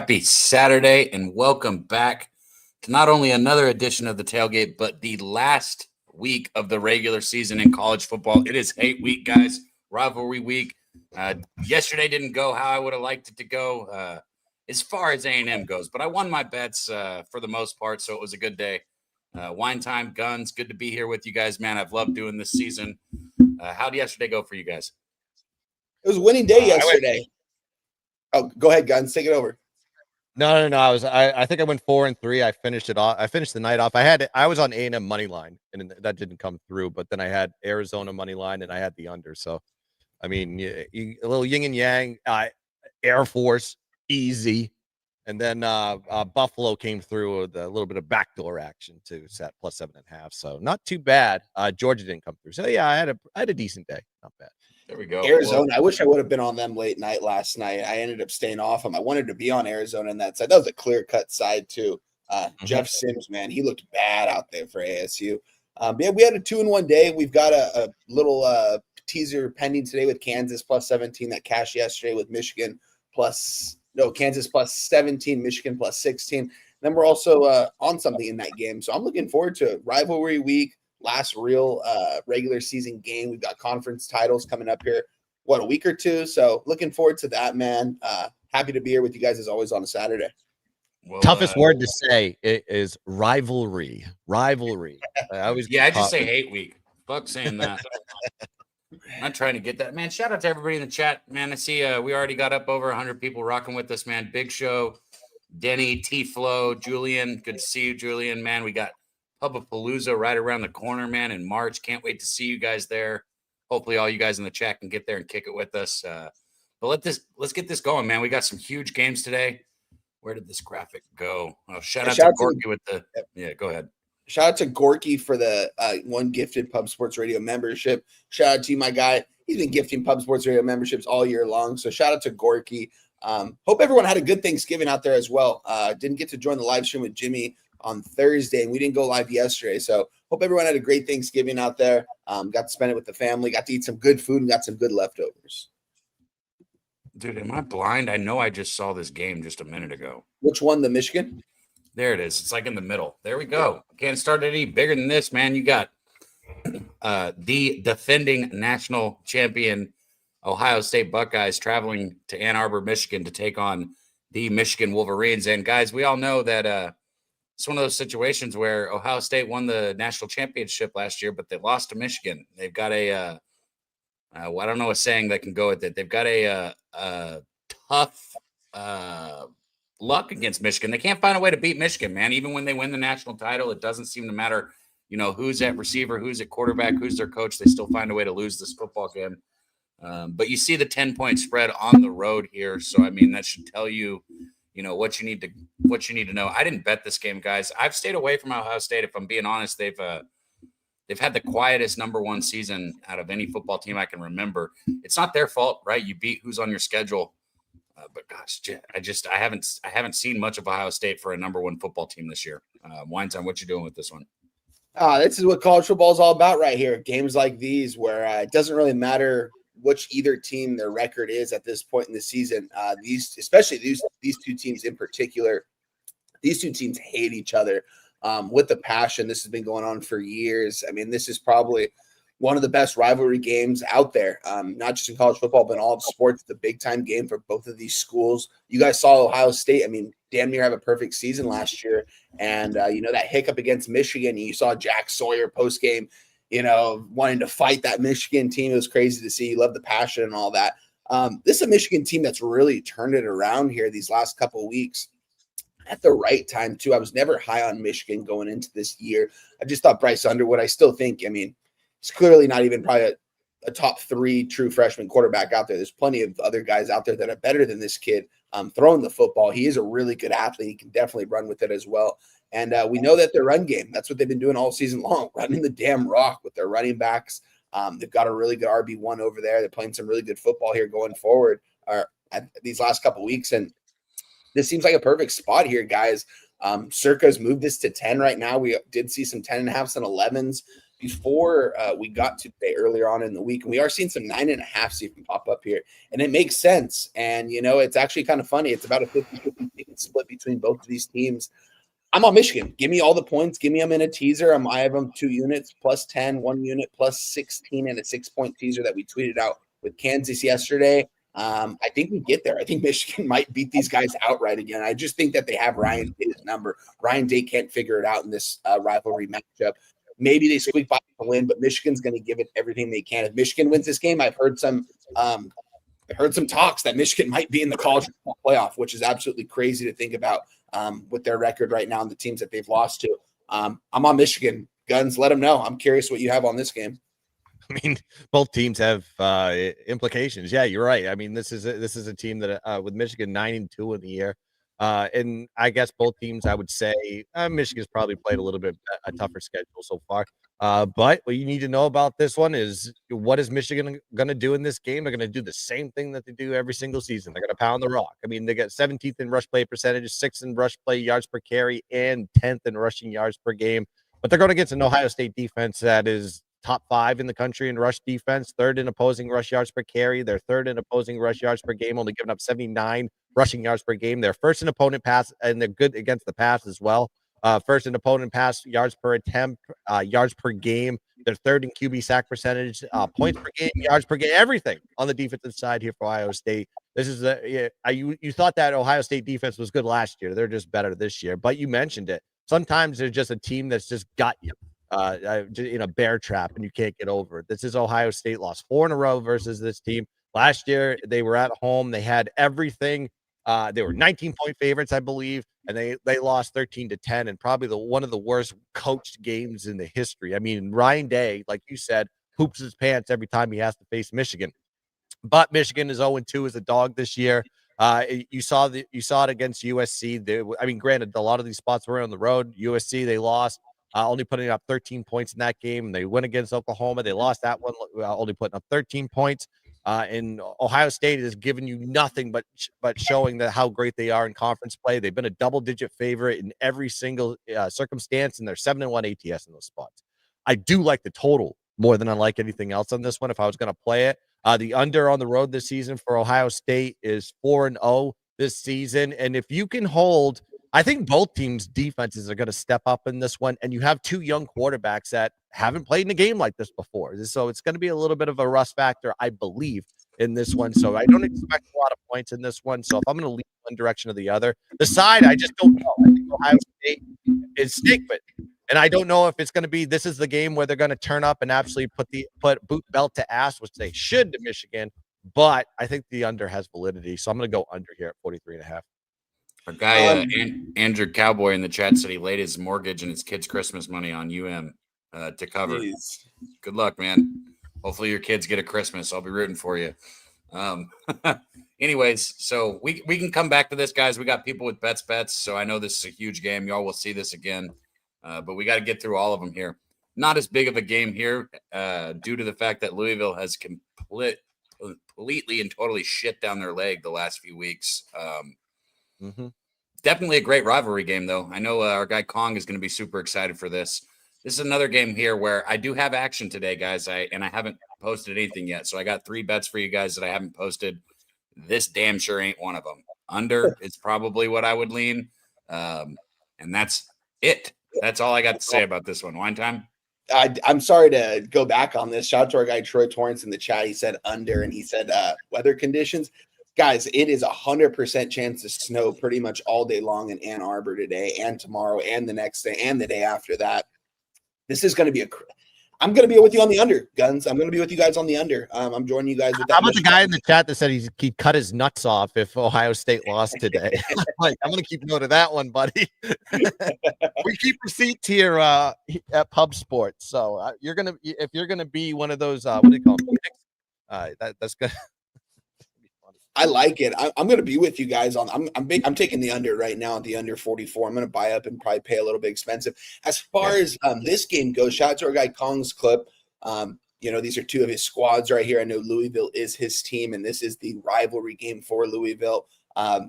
Happy Saturday and welcome back to not only another edition of the Tailgate, but the last week of the regular season in college football. It is hate week, guys. Rivalry week. Yesterday didn't go how I would have liked it to go as far as A&M goes, but I won my bets for the most part, so it was a good day. Wine time, guns. Good to be here with you guys, man. I've loved doing this season. How did yesterday go for you guys? It was a winning day yesterday. Oh, go ahead, Guns. Take it over. No. I think I went 4-3. I finished it off. I finished the night off. I was on A&M money line, and that didn't come through. But then I had Arizona money line, and I had the under. So, I mean, a little yin and yang. Air Force easy, and then Buffalo came through with a little bit of backdoor action too. Set plus 7.5. So not too bad. Georgia didn't come through. So yeah, I had a decent day. Not bad. There we go. Arizona. I wish I would have been on them late night last night. I ended up staying off them. I wanted to be on Arizona in that side. That was a clear-cut side, too. Jeff Sims, man, he looked bad out there for ASU. Yeah, we had a 2-1 day. We've got a little teaser pending today with Kansas plus 17 that cashed yesterday with Michigan Kansas plus 17, Michigan plus 16. Then we're also on something in that game. So I'm looking forward to it. Rivalry week. Last real regular season game. We've got conference titles coming up here, a week or two. So looking forward to that, man. Happy to be here with you guys as always on a Saturday. Well, toughest word to say is rivalry. Rivalry. I just say hate week. Fuck saying that. I'm not trying to get that, man. Shout out to everybody in the chat, man. I see we already got up over 100 people rocking with us, man. Big show. Denny, T-Flow, Julian. Good to see you, Julian, man. We got Pubapalooza right around the corner, man, in March. Can't wait to see you guys there. Hopefully all you guys in the chat can get there and kick it with us. But let's get this going, man. We got some huge games today. Where did this graphic go? Oh, shout out to Gorky with the go ahead. Shout out to Gorky for the one gifted Pub Sports Radio membership. Shout out to you, my guy. He's been gifting Pub Sports Radio memberships all year long. So shout out to Gorky. Hope everyone had a good Thanksgiving out there as well. Didn't get to join the live stream with Jimmy on Thursday, and we didn't go live yesterday. So hope everyone had a great Thanksgiving out there. Got to spend it with the family, got to eat some good food, and got some good leftovers. Dude, am I blind? I know I just saw this game just a minute ago. Which one, the Michigan? There it is. It's like in the middle. There we go. Can't start any bigger than this, man. You got the defending national champion Ohio State Buckeyes traveling to Ann Arbor, Michigan to take on the Michigan Wolverines. And guys, we all know that it's one of those situations where Ohio State won the national championship last year, but they lost to Michigan. They've got I don't know a saying that can go with it. They've got a tough luck against Michigan. They can't find a way to beat Michigan, man. Even when they win the national title, it doesn't seem to matter, who's at receiver, who's at quarterback, who's their coach. They still find a way to lose this football game. But you see the 10-point spread on the road here. So, I mean, that should tell you, what you need to know. I didn't bet this game, guys. I've stayed away from Ohio State. If I'm being honest, they've had the quietest number one season out of any football team I can remember. It's not their fault, right? You beat who's on your schedule. But gosh, I haven't seen much of Ohio State for a number one football team this year. Weinstein, what you doing with this one? This is what college football is all about right here. Games like these where it doesn't really matter which either team their record is at this point in the season. These two teams in particular, these two teams hate each other with a passion. This has been going on for years. I mean, this is probably one of the best rivalry games out there, not just in college football, but in all of sports. The big time game for both of these schools. You guys saw Ohio State. I mean, damn near have a perfect season last year. And, that hiccup against Michigan, you saw Jack Sawyer post game, wanting to fight that Michigan team. It was crazy to see. You love the passion and all that. This is a Michigan team that's really turned it around here these last couple of weeks at the right time, too. I was never high on Michigan going into this year. I just thought Bryce Underwood, I still think, he's clearly not even probably a top 3 true freshman quarterback out there. There's plenty of other guys out there that are better than this kid throwing the football. He is a really good athlete. He can definitely run with it as well. And we know that their run game, that's what they've been doing all season long, running the damn rock with their running backs. They've got a really good RB1 over there. They're playing some really good football here going forward these last couple of weeks. And this seems like a perfect spot here, guys. Circa's moved this to 10 right now. We did see some 10.5s and 11s before we got to today earlier on in the week, and we are seeing some 9.5 even pop up here, and it makes sense. And it's actually kind of funny. It's about a 50-50 split between both of these teams. I'm on Michigan. Give me all the points. Give me them in a teaser. I have them 2 units plus 10, 1 unit plus 16, and a 6-point teaser that we tweeted out with Kansas yesterday. I think we get there. I think Michigan might beat these guys outright again. I just think that they have Ryan Day's number. Ryan Day can't figure it out in this rivalry matchup. Maybe they squeak by to win, but Michigan's going to give it everything they can. If Michigan wins this game, I've heard some talks that Michigan might be in the college football playoff, which is absolutely crazy to think about with their record right now and the teams that they've lost to. I'm on Michigan. Guns, let them know. I'm curious what you have on this game. I mean, both teams have implications. Yeah, you're right. I mean, this is a team that with Michigan 9-2 in the year, and I guess both teams, I would say, Michigan's probably played a little bit a tougher schedule so far. But what you need to know about this one is, what is Michigan going to do in this game? They're going to do the same thing that they do every single season. They're going to pound the rock. I mean, they got 17th in rush play percentage, 6th in rush play yards per carry, and 10th in rushing yards per game. But they're going against an Ohio State defense that is top 5 in the country in rush defense, 3rd in opposing rush yards per carry. They're 3rd in opposing rush yards per game, only giving up 79 rushing yards per game. They're 1st in opponent pass, and they're good against the pass as well. 1st in opponent pass yards per attempt, yards per game. They're 3rd in QB sack percentage, points per game, yards per game, everything on the defensive side here for Ohio State. This is you thought that Ohio State defense was good last year. They're just better this year. But you mentioned it. Sometimes they're just a team that's just got you in a bear trap and you can't get over it. This is Ohio State lost 4 in a row versus this team. Last year, they were at home. They had everything. They were 19-point favorites, I believe, and they lost 13-10, and probably one of the worst coached games in the history. I mean, Ryan Day, like you said, poops his pants every time he has to face Michigan. But Michigan is 0-2 as a dog this year. You saw it against USC. I mean, granted, a lot of these spots were on the road. USC, they lost, only putting up 13 points in that game. They went against Oklahoma. They lost that one, only putting up 13 points. And Ohio State has given you nothing but showing that how great they are in conference play. They've been a double-digit favorite in every single circumstance, and they're 7-1 ATS in those spots. I do like the total more than I like anything else on this one if I was going to play it. The under on the road this season for Ohio State is 4-0 this season. And if you can hold, I think both teams' defenses are going to step up in this one. And you have 2 young quarterbacks that haven't played in a game like this before. So it's going to be a little bit of a rust factor, I believe, in this one. So I don't expect a lot of points in this one. So if I'm going to lean one direction or the other, the side, I just don't know. I think Ohio State is snake bit. And I don't know if it's going to be, this is the game where they're going to turn up and actually put boot belt to ass, which they should to Michigan. But I think the under has validity. So I'm going to go under here at 43.5. Our guy, Andrew Cowboy in the chat said he laid his mortgage and his kids' Christmas money on UM to cover. Please. Good luck, man. Hopefully your kids get a Christmas. I'll be rooting for you. Anyways, so we can come back to this, guys. We got people with bets. So I know this is a huge game. Y'all will see this again. But we got to get through all of them here. Not as big of a game here due to the fact that Louisville has completely and totally shit down their leg the last few weeks. Definitely a great rivalry game, though. I know our guy Kong is going to be super excited for this. This is another game here where I do have action today, guys, I haven't posted anything yet. So I got 3 bets for you guys that I haven't posted. This damn sure ain't one of them. Under is probably what I would lean. And that's it. That's all I got to say about this one. Wine time? I'm sorry to go back on this. Shout out to our guy Troy Torrance in the chat. He said under, and he said weather conditions. Guys, it is 100% chance to snow pretty much all day long in Ann Arbor today and tomorrow and the next day and the day after that. This is going to be I'm going to be with you on the under, Guns. I'm going to be with you guys on the under. I'm joining you guys with that. How about the guy in the chat that said he'd cut his nuts off if Ohio State lost today? I'm going to keep note of that one, buddy. We keep receipts here at Pub Sports. So if you're gonna be one of those, what do you call them? That's good. I like it. I'm going to be with you guys on. I'm taking the under right now at the under 44. I'm going to buy up and probably pay a little bit expensive. As far as this game goes, shout out to our guy Kong's clip. These are 2 of his squads right here. I know Louisville is his team, and this is the rivalry game for Louisville. I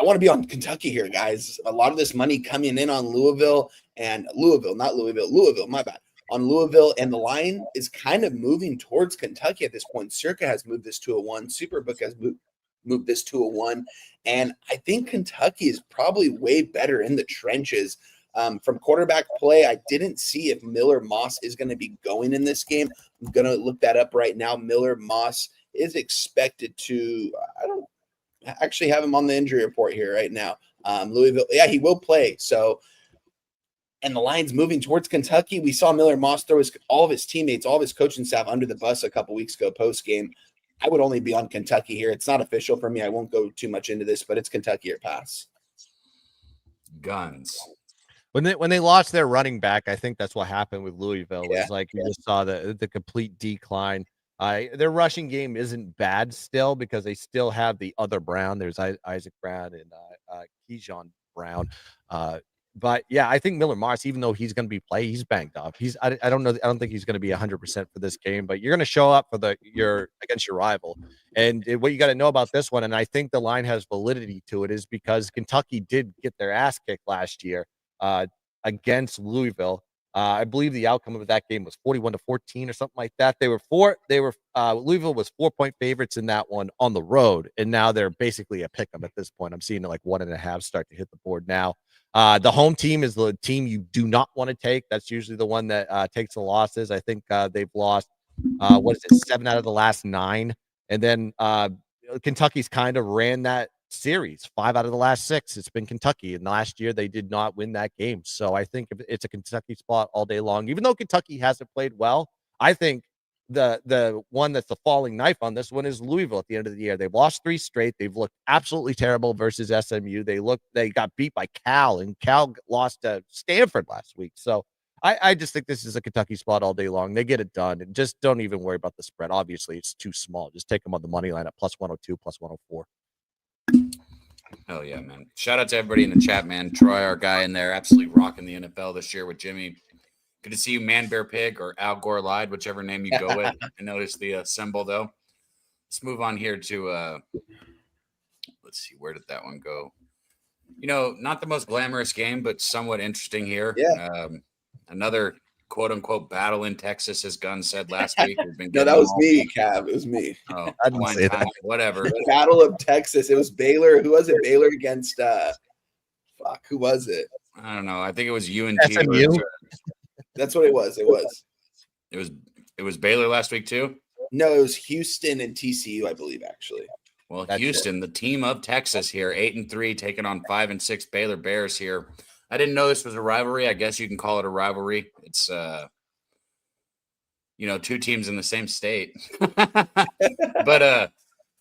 want to be on Kentucky here, guys. A lot of this money coming in on Louisville, my bad. on Louisville, and the line is kind of moving towards Kentucky at this point. Circa has moved this to a 1. Superbook has moved this to a 1. And I think Kentucky is probably way better in the trenches. From quarterback play, I didn't see if Miller Moss is going to be going in this game. I'm going to look that up right now. Miller Moss is expected to, I don't actually have him on the injury report here right now. Louisville, yeah, he will play. So, and the line's moving towards Kentucky. We saw Miller Moss throw all of his teammates, all of his coaching staff under the bus a couple weeks ago post game. I would only be on Kentucky here. It's not official for me. I won't go too much into this, but it's Kentucky or pass. Guns. When they lost their running back, I think that's what happened with Louisville. Yeah. It's like you just saw the complete decline. Their rushing game isn't bad still because they still have the other Brown. There's Isaac Brown and Keyshawn Brown. But yeah, I think Miller Moss, even though he's going to be he's banged up. I don't know. I don't think he's going to be 100% for this game. But you're going to show up for against your rival. And what you got to know about this one, and I think the line has validity to it, is because Kentucky did get their ass kicked last year against Louisville. I believe the outcome of that game was 41-14 or something like that. Louisville was 4-point favorites in that one on the road, and now they're basically a pick 'em at this point. I'm seeing like 1.5 start to hit the board now. The home team is the team you do not want to take. That's usually the one that takes the losses. I think they've lost 7 out of the last 9, and then Kentucky's kind of ran that series 5 out of the last 6. It's been Kentucky, and last year they did not win that game. So I think it's a Kentucky spot all day long. Even though Kentucky hasn't played well, I think the one that's the falling knife on this one is Louisville at the end of the year. They've lost 3 straight. They've looked absolutely terrible versus SMU. They got beat by Cal, and Cal lost to Stanford last week. So I just think this is a Kentucky spot all day long. They get it done, and just don't even worry about the spread. Obviously, it's too small. Just take them on the money line at +102, +104. Oh yeah, man. Shout out to everybody in the chat, man. Troy, our guy in there, absolutely rocking the NFL this year with Jimmy. Good to see you, Man Bear Pig, or Al Gore Lied, whichever name you go with. I noticed the symbol, though. Let's move on here to, let's see, where did that one go? Not the most glamorous game, but somewhat interesting here. Yeah. Another quote-unquote battle in Texas, as Gunn said last week. No, that was me, Cab. It was me. Oh, I didn't say that. Whatever. The Battle of Texas. It was Baylor. Who was it? Baylor against who was it? I don't know. I think it was UNT. SMU? That's what it was. It was Baylor last week too? No, it was Houston and TCU, I believe, actually. Well, Houston, the team of Texas here, 8-3, taking on 5-6 Baylor Bears here. I didn't know this was a rivalry. I guess you can call it a rivalry. It's 2 teams in the same state.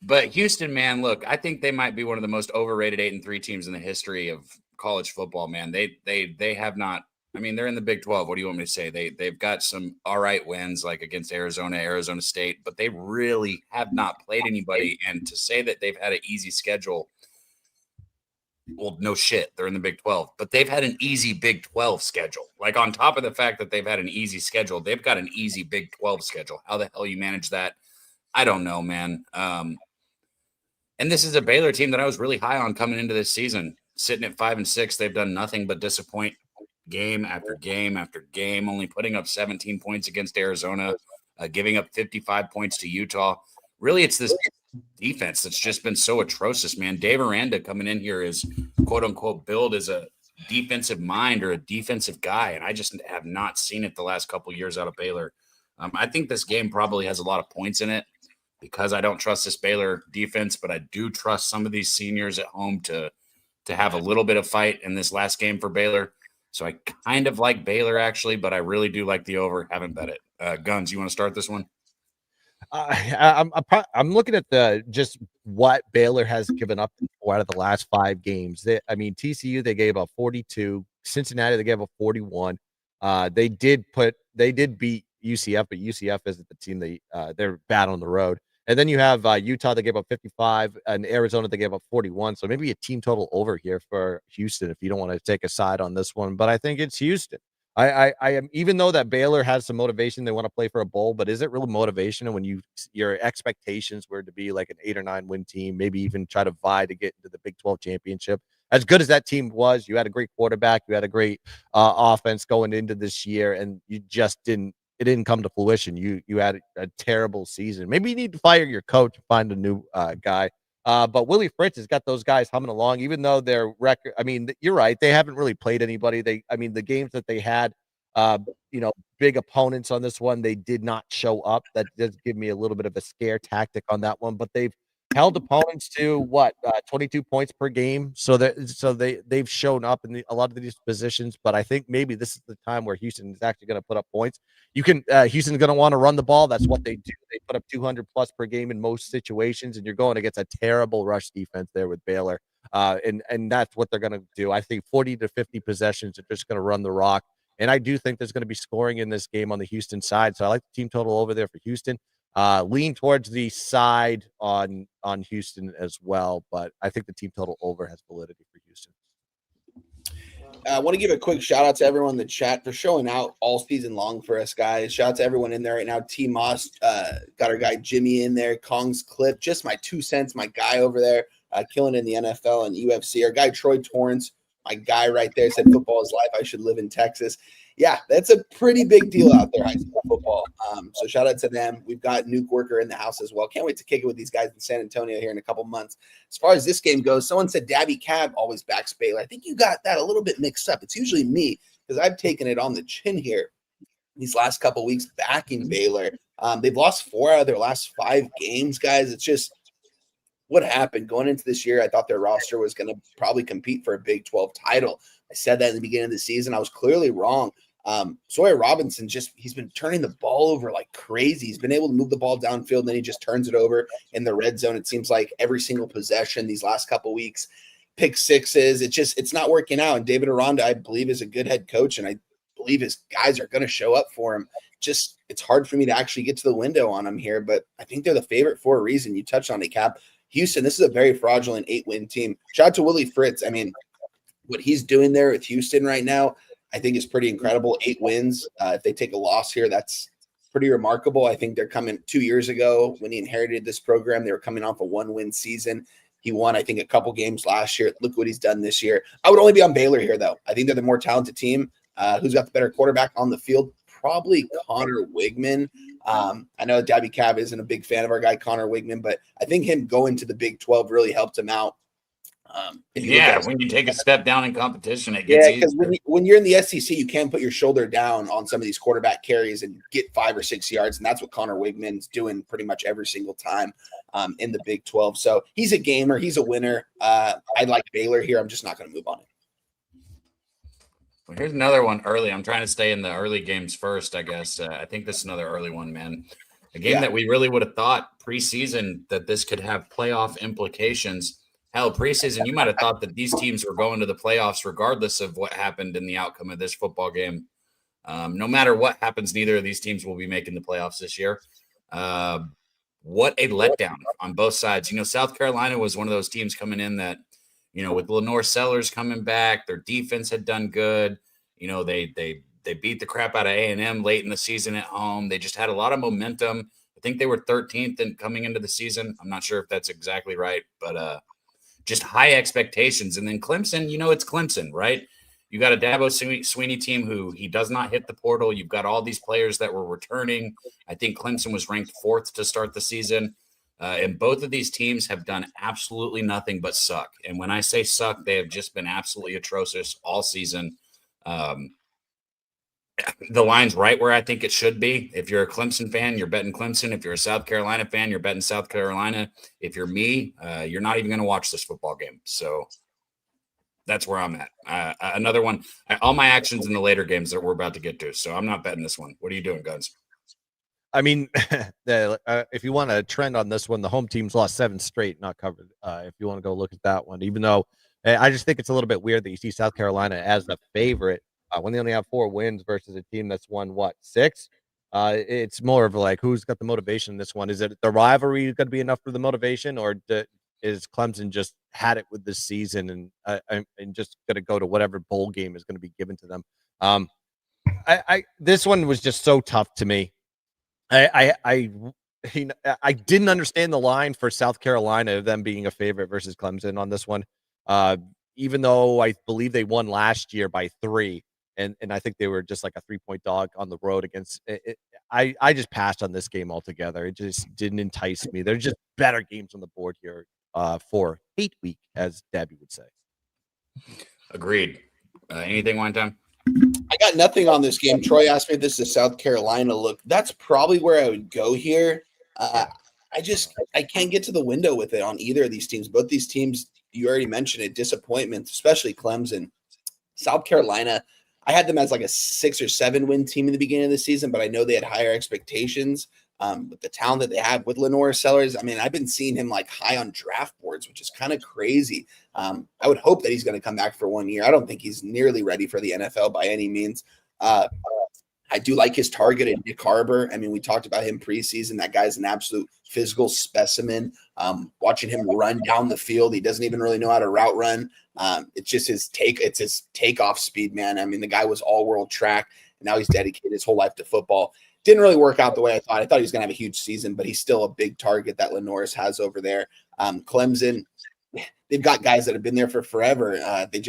But Houston, man, look, I think they might be one of the most overrated 8-3 teams in the history of college football, man. They have not. I mean, they're in the Big 12. What do you want me to say? They've got some all right wins, like against Arizona State, but they really have not played anybody. And to say that they've had an easy schedule, well, no shit. They're in the Big 12, but they've had an easy Big 12 schedule. Like, on top of the fact that they've had an easy schedule, they've got an easy Big 12 schedule. How the hell you manage that? I don't know, man. And this is a Baylor team that I was really high on coming into this season. Sitting at 5-6, they've done nothing but disappoint game after game after game, only putting up 17 points against Arizona, giving up 55 points to Utah. Really, it's this defense that's just been so atrocious, man. Dave Aranda coming in here is quote-unquote billed as a defensive mind or a defensive guy, and I just have not seen it the last couple years out of Baylor. I think this game probably has a lot of points in it because I don't trust this Baylor defense, but I do trust some of these seniors at home to have a little bit of fight in this last game for Baylor. So I kind of like Baylor, actually, but I really do like the over. Haven't bet it. Guns, you want to start this one? I'm looking at just what Baylor has given up 4 out of the last 5 games. TCU, they gave up 42. Cincinnati, they gave up 41. They did beat UCF, but UCF isn't the team they're bad on the road. And then you have Utah, they gave up 55, and Arizona, they gave up 41. So maybe a team total over here for Houston if you don't want to take a side on this one. But I think it's Houston. I am, even though that Baylor has some motivation, they want to play for a bowl, but is it real motivation when your expectations were to be like an 8 or 9 win team, maybe even try to vie to get into the Big 12 championship? as good as that team was, you had a great quarterback, you had a great offense going into this year, and you just didn't. It didn't come to fruition. You had a terrible season. Maybe you need to fire your coach and find a new guy. But Willie Fritz has got those guys humming along, even though their record. I mean, you're right. They haven't really played anybody. The games that they had, big opponents on this one, they did not show up. That does give me a little bit of a scare tactic on that one. But they've held opponents to 22 points per game. So they've shown up in a lot of these positions. But I think maybe this is the time where Houston is actually going to put up points. Houston's going to want to run the ball. That's what they do. They put up 200 plus per game in most situations, and you're going against a terrible rush defense there with Baylor. And that's what they're going to do. I think 40 to 50 possessions are just going to run the rock. And I do think there's going to be scoring in this game on the Houston side. So I like the team total over there for Houston. Lean towards the side on Houston as well, but I think the team total over has validity for Houston. I want to give a quick shout out to everyone in the chat for showing out all season long for us, guys. Shout out to everyone in there right now. T Moss, got our guy Jimmy in there. Kong's Clip, just my 2 cents, my guy over there, killing in the NFL and UFC. Our guy Troy Torrance, my guy right there, said football is life. I should live in Texas. Yeah, that's a pretty big deal out there, high school football. So shout out to them. We've got Nuke Worker in the house as well. Can't wait to kick it with these guys in San Antonio here in a couple months. As far as this game goes, someone said Daby Cab always backs Baylor. I think you got that a little bit mixed up. It's usually me because I've taken it on the chin here these last couple weeks backing Baylor. They've lost 4 out of their last 5 games, guys. It's just what happened going into this year. I thought their roster was going to probably compete for a Big 12 title. I said that in the beginning of the season. I was clearly wrong. Sawyer Robinson, he's been turning the ball over like crazy. He's been able to move the ball downfield, and then he just turns it over in the red zone. It seems like every single possession these last couple weeks, pick sixes. It's not working out. And David Aranda, I believe, is a good head coach, and I believe his guys are going to show up for him. It's hard for me to actually get to the window on him here, but I think they're the favorite for a reason. You touched on it, Cap. Houston, this is a very fraudulent 8-win team. Shout out to Willie Fritz. I mean, what he's doing there with Houston right now, I think is pretty incredible. 8 wins. If they take a loss here, that's pretty remarkable. I think they're coming 2 years ago when he inherited this program. They were coming off a 1-win season. He won, I think, a couple games last year. Look what he's done this year. I would only be on Baylor here, though. I think they're the more talented team. Who's got the better quarterback on the field? Probably Connor Wigman. I know Daby Cab isn't a big fan of our guy Connor Wigman, but I think him going to the Big 12 really helped him out. When you take a step down in competition, it gets easier. Because when you're in the SEC, you can put your shoulder down on some of these quarterback carries and get 5 or 6 yards, and that's what Connor Wigman's doing pretty much every single time in the Big 12. So he's a gamer, he's a winner. I like Baylor here. I'm just not going to move on it. Well, here's another one early. I'm trying to stay in the early games first, I guess. I think this is another early one, man. A game that we really would have thought preseason that this could have playoff implications. Hell, preseason, you might have thought that these teams were going to the playoffs regardless of what happened in the outcome of this football game. No matter what happens, neither of these teams will be making the playoffs this year. What a letdown on both sides. South Carolina was one of those teams coming in that, with Lenore Sellers coming back, their defense had done good. They beat the crap out of A&M late in the season at home. They just had a lot of momentum. I think they were 13th and coming into the season. I'm not sure if that's exactly right, but just high expectations. And then Clemson, it's Clemson, right? You got a Dabo Sweeney team who he does not hit the portal. You've got all these players that were returning. I think Clemson was ranked 4th to start the season. And both of these teams have done absolutely nothing but suck. And when I say suck, they have just been absolutely atrocious all season. The line's right where I think it should be. If you're a Clemson fan, you're betting Clemson. If you're a South Carolina fan, you're betting South Carolina. If you're me, you're not even going to watch this football game. So that's where I'm at. Another one, all my actions in the later games that we're about to get to. So I'm not betting this one. What are you doing, Guns? I mean, if you want to trend on this one, the home team's lost 7 straight, not covered. If you want to go look at that one, even though I just think it's a little bit weird that you see South Carolina as the favorite when they only have 4 wins versus a team that's won 6. It's more of like who's got the motivation in this one. Is it the rivalry going to be enough for the motivation, or is Clemson just had it with this season and just going to go to whatever bowl game is going to be given to them? This one was just so tough to me. I didn't understand the line for South Carolina, them being a favorite versus Clemson on this one. even though I believe they won last year by 3, and I think they were just like a 3-point dog on the road against I just passed on this game altogether. It just didn't entice me. There's just better games on the board here for hate week, as Daby would say. Agreed. Anything one time? I got nothing on this game. Troy asked me if this is South Carolina look. That's probably where I would go here. I can't get to the window with it on either of these teams. Both these teams, you already mentioned it, disappointments, especially Clemson. South Carolina, I had them as like a 6 or 7 win team in the beginning of the season, but I know they had higher expectations with the talent that they have with Lenore Sellers. I mean, I've been seeing him like high on draft boards, which is kind of crazy. I would hope that he's going to come back for 1 year. I don't think he's nearly ready for the NFL by any means. I do like his target in Nick Harbor. I mean, we talked about him preseason. That guy's an absolute physical specimen. Watching him run down the field, he doesn't even really know how to route run. It's just his takeoff speed, man. I mean, the guy was all world track, and now he's dedicated his whole life to football. Didn't really work out the way I thought. I thought he was going to have a huge season, but he's still a big target that Lenoris has over there. Clemson, they've got guys that have been there for forever. They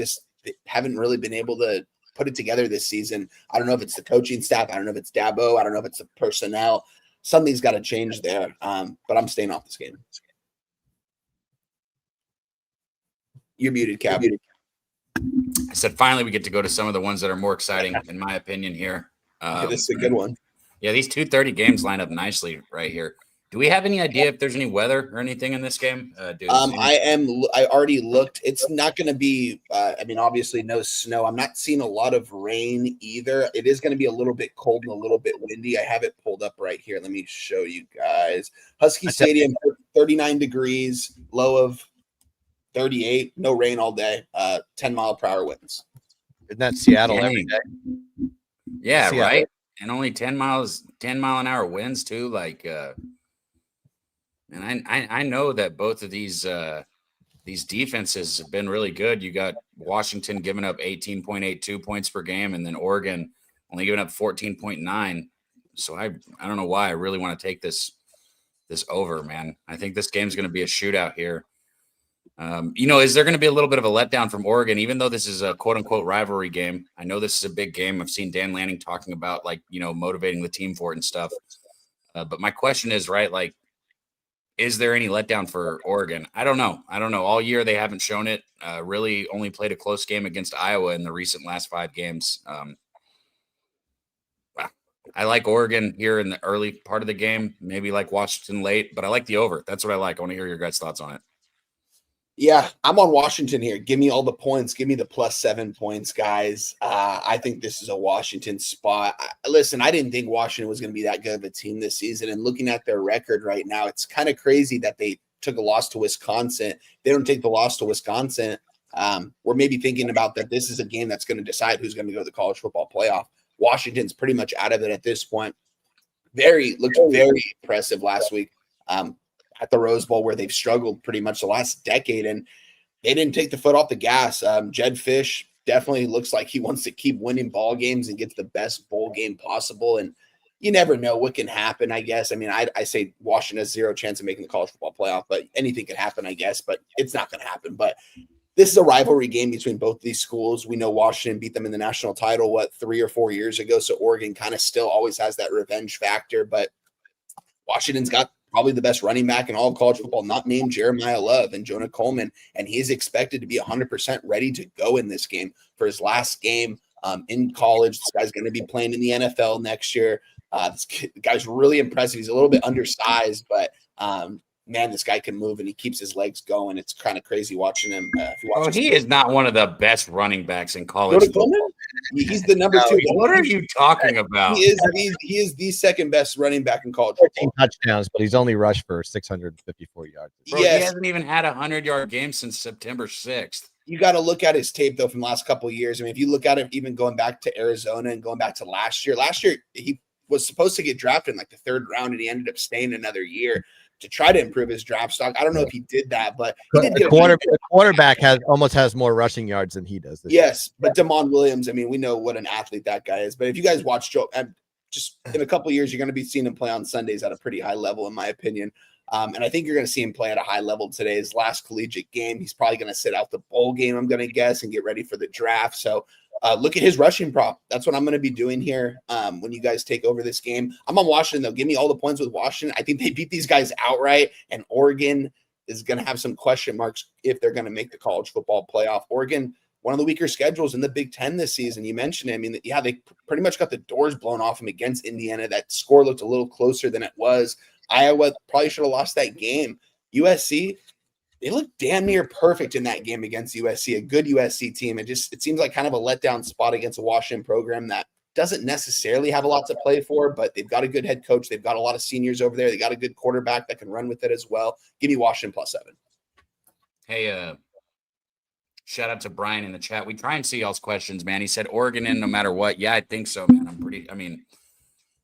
haven't really been able to put it together this season. I don't know if it's the coaching staff. I don't know if it's Dabo. I don't know if it's the personnel. Something's got to change there. But I'm staying off this game. You're muted, Cab. I said finally we get to go to some of the ones that are more exciting, in my opinion, here. This is a good one. Yeah, these 2:30 games line up nicely right here. Do we have any idea if there's any weather or anything in this game? I already looked. It's not going to be, obviously no snow. I'm not seeing a lot of rain either. It is going to be a little bit cold and a little bit windy. I have it pulled up right here. Let me show you guys. Husky Stadium, 39 degrees, low of 38, no rain all day, 10-mile-per-hour winds. Isn't that Seattle every day? Yeah, Seattle. Right? And only 10 mile-an-hour winds too, like and I know that both of these defenses have been really good. You got Washington giving up 18.82 points per game, and then Oregon only giving up 14.9. So I don't know why I really want to take this over, man. I think this game's going to be a shootout here. Is there going to be a little bit of a letdown from Oregon, even though this is a quote unquote rivalry game? I know this is a big game. I've seen Dan Lanning talking about motivating the team for it and stuff. But my question is, right, like, is there any letdown for Oregon? I don't know. All year they haven't shown it. Really only played a close game against Iowa in the recent last 5 games. I like Oregon here in the early part of the game, maybe like Washington late, but I like the over. That's what I like. I want to hear your guys' thoughts on it. Yeah, I'm on Washington here. Give me all the points. Give me the +7 points, guys. I think this is a Washington spot. Listen, I didn't think Washington was going to be that good of a team this season. And looking at their record right now, it's kind of crazy that they took a loss to Wisconsin. They don't take the loss to Wisconsin. We're maybe thinking about that this is a game that's going to decide who's going to go to the college football playoff. Washington's pretty much out of it at this point. Looked very impressive last week. At the Rose Bowl, where they've struggled pretty much the last decade, and they didn't take the foot off the gas. Jed Fish definitely looks like he wants to keep winning ball games and get the best bowl game possible. And you never know what can happen, I guess. I mean, I say Washington has 0 chance of making the college football playoff, but anything can happen, I guess. But it's not going to happen. But this is a rivalry game between both of these schools. We know Washington beat them in the national title, 3 or 4 years ago. So Oregon kind of still always has that revenge factor. But Washington's got probably the best running back in all of college football, not named Jeremiah Love and Jonah Coleman, and he's expected to be 100% ready to go in this game for his last game in college. This guy's going to be playing in the NFL next year. This guy's really impressive. He's a little bit undersized, but man, this guy can move and he keeps his legs going. It's kind of crazy watching him. He is not one of the best running backs in college football. He's the number 2. What are you talking about? He is the second best running back in college 14 touchdowns, but he's only rushed for 654 yards. Bro, yes. He hasn't even had a 100-yard game since September 6th. You got to look at his tape, though, from the last couple of years. I mean, if you look at him even going back to Arizona and going back to last year he was supposed to get drafted in like the 3rd round, and he ended up staying another year to try to improve his draft stock. I don't know if he did that, but he did the quarterback has more rushing yards than he does. Yes, but Damon Williams, I mean, we know what an athlete that guy is. But if you guys watch Joe, just in a couple of years, you're going to be seeing him play on Sundays at a pretty high level, in my opinion. And I think you're going to see him play at a high level today. His last collegiate game, he's probably going to sit out the bowl game, I'm going to guess, and get ready for the draft. So look at his rushing prop. That's what I'm going to be doing here when you guys take over this game. I'm on Washington, though. Give me all the points with Washington. I think they beat these guys outright, and Oregon is going to have some question marks if they're going to make the college football playoff. Oregon, one of the weaker schedules in the Big Ten this season. You mentioned it. I mean, yeah, they pretty much got the doors blown off them against Indiana. That score looked a little closer than it was. Iowa probably should have lost that game. USC, they looked damn near perfect in that game against USC, a good USC team. It seems like kind of a letdown spot against a Washington program that doesn't necessarily have a lot to play for, but they've got a good head coach. They've got a lot of seniors over there. They got a good quarterback that can run with it as well. Give me Washington +7. Hey, shout out to Brian in the chat. We try and see y'all's questions, man. He said Oregon in no matter what. Yeah, I think so, man.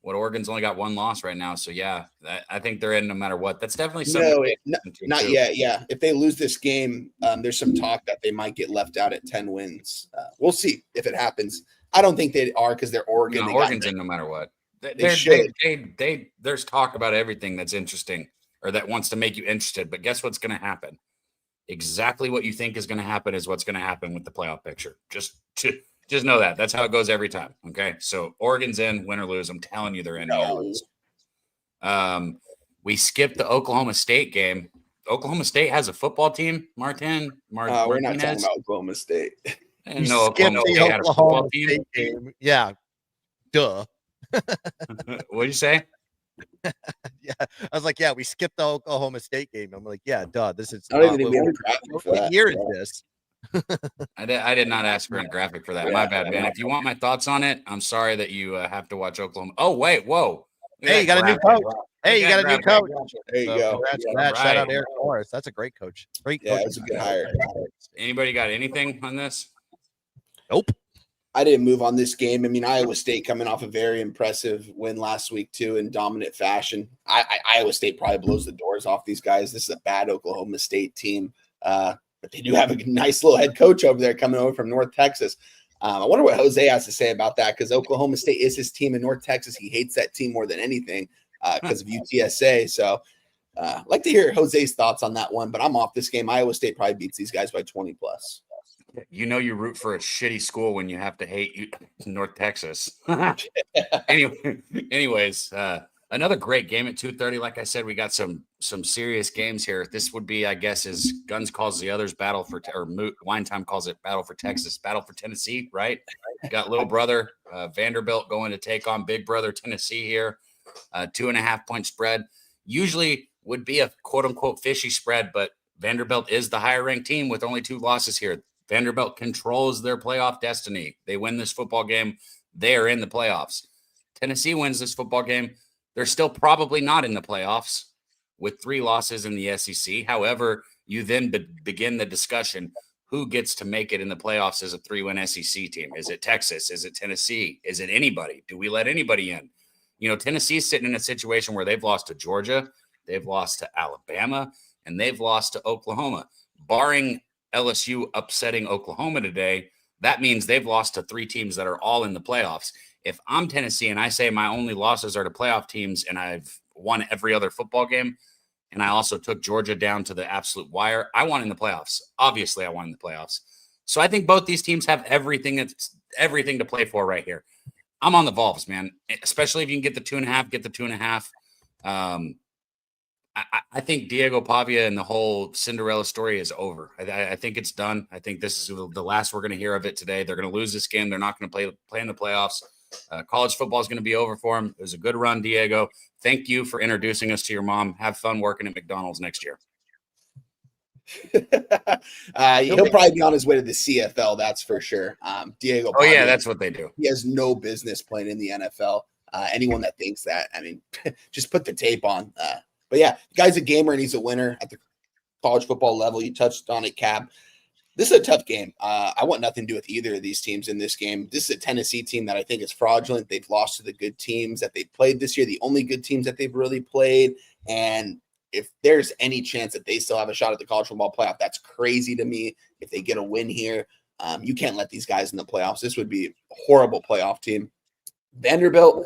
Oregon's only got one loss right now. So, yeah, I think they're in no matter what. That's definitely something. Not yet. Yeah. If they lose this game, there's some talk that they might get left out at 10 wins. We'll see if it happens. I don't think they are because they're Oregon. No, Oregon's in no matter what. There's talk about everything that's interesting or that wants to make you interested. But guess what's going to happen? Exactly what you think is going to happen is what's going to happen with the playoff picture. Just know that. That's how it goes every time. Okay. So Oregon's in, win or lose. I'm telling you they're in. We skipped the Oklahoma State game. Oklahoma State has a football team, Martin. We're not talking about Oklahoma State. No, Oklahoma State had a football team. Yeah. Duh. What'd you say? Yeah, I was like, yeah, we skipped the Oklahoma State game. I'm like, yeah, duh. This is what year is this? I did not ask for a graphic for that. My bad, man. If you want my thoughts on it, I'm sorry that you have to watch Oklahoma. Oh, wait, whoa. Hey, you got a new coach. Hey, you got a new coach. There you go. Shout out Eric Morris. That's a great coach. Great coach. Yeah, it's a good hire. Anybody got anything on this? Nope. I didn't move on this game. I mean, Iowa State coming off a very impressive win last week, too, in dominant fashion. Iowa State probably blows the doors off these guys. This is a bad Oklahoma State team. But they do have a nice little head coach over there coming over from North Texas. I wonder what Jose has to say about that because Oklahoma State is his team in North Texas. He hates that team more than anything because of UTSA. So I'd like to hear Jose's thoughts on that one, but I'm off this game. Iowa State probably beats these guys by 20+. You know you root for a shitty school when you have to hate North Texas. Anyways, another great game at 2:30. Like I said, we got some serious games here. This would be, I guess, as Guns calls the others, battle for Wine Time calls it battle for Texas, battle for Tennessee, right? Got little brother Vanderbilt going to take on big brother Tennessee here. 2.5 point spread. Usually would be a quote unquote fishy spread, but Vanderbilt is the higher ranked team with only 2 losses here. Vanderbilt controls their playoff destiny. They win this football game, they are in the playoffs. Tennessee wins this football game, they're still probably not in the playoffs with 3 losses in the SEC. However, you then begin the discussion, who gets to make it in the playoffs as a 3-win SEC team? Is it Texas? Is it Tennessee? Is it anybody? Do we let anybody in? You know, Tennessee's sitting in a situation where they've lost to Georgia, they've lost to Alabama, and they've lost to Oklahoma. Barring LSU upsetting Oklahoma today, that means they've lost to 3 teams that are all in the playoffs. If I'm Tennessee and I say my only losses are to playoff teams and I've won every other football game, and I also took Georgia down to the absolute wire, I won in the playoffs. Obviously, I won in the playoffs. So I think both these teams have everything to play for right here. I'm on the Vols, man, especially if you can get the 2.5, get the 2.5. I think Diego Pavia and the whole Cinderella story is over. I think it's done. I think this is the last we're going to hear of it today. They're going to lose this game. They're not going to play in the playoffs. College football is going to be over for him. It was a good run, Diego. Thank you for introducing us to your mom. Have fun working at McDonald's next year. He'll probably be on his way to the CFL, that's for sure. Diego Pavia, yeah, that's what they do. He has no business playing in the NFL. Anyone that thinks that, I mean, just put the tape on. But yeah, the guy's a gamer and he's a winner at the college football level. You touched on it, Cab. This is a tough game. I want nothing to do with either of these teams in this game. This is a Tennessee team that I think is fraudulent. They've lost to the good teams that they've played this year, the only good teams that they've really played. And if there's any chance that they still have a shot at the college football playoff, that's crazy to me. If they get a win here, you can't let these guys in the playoffs. This would be a horrible playoff team. Vanderbilt,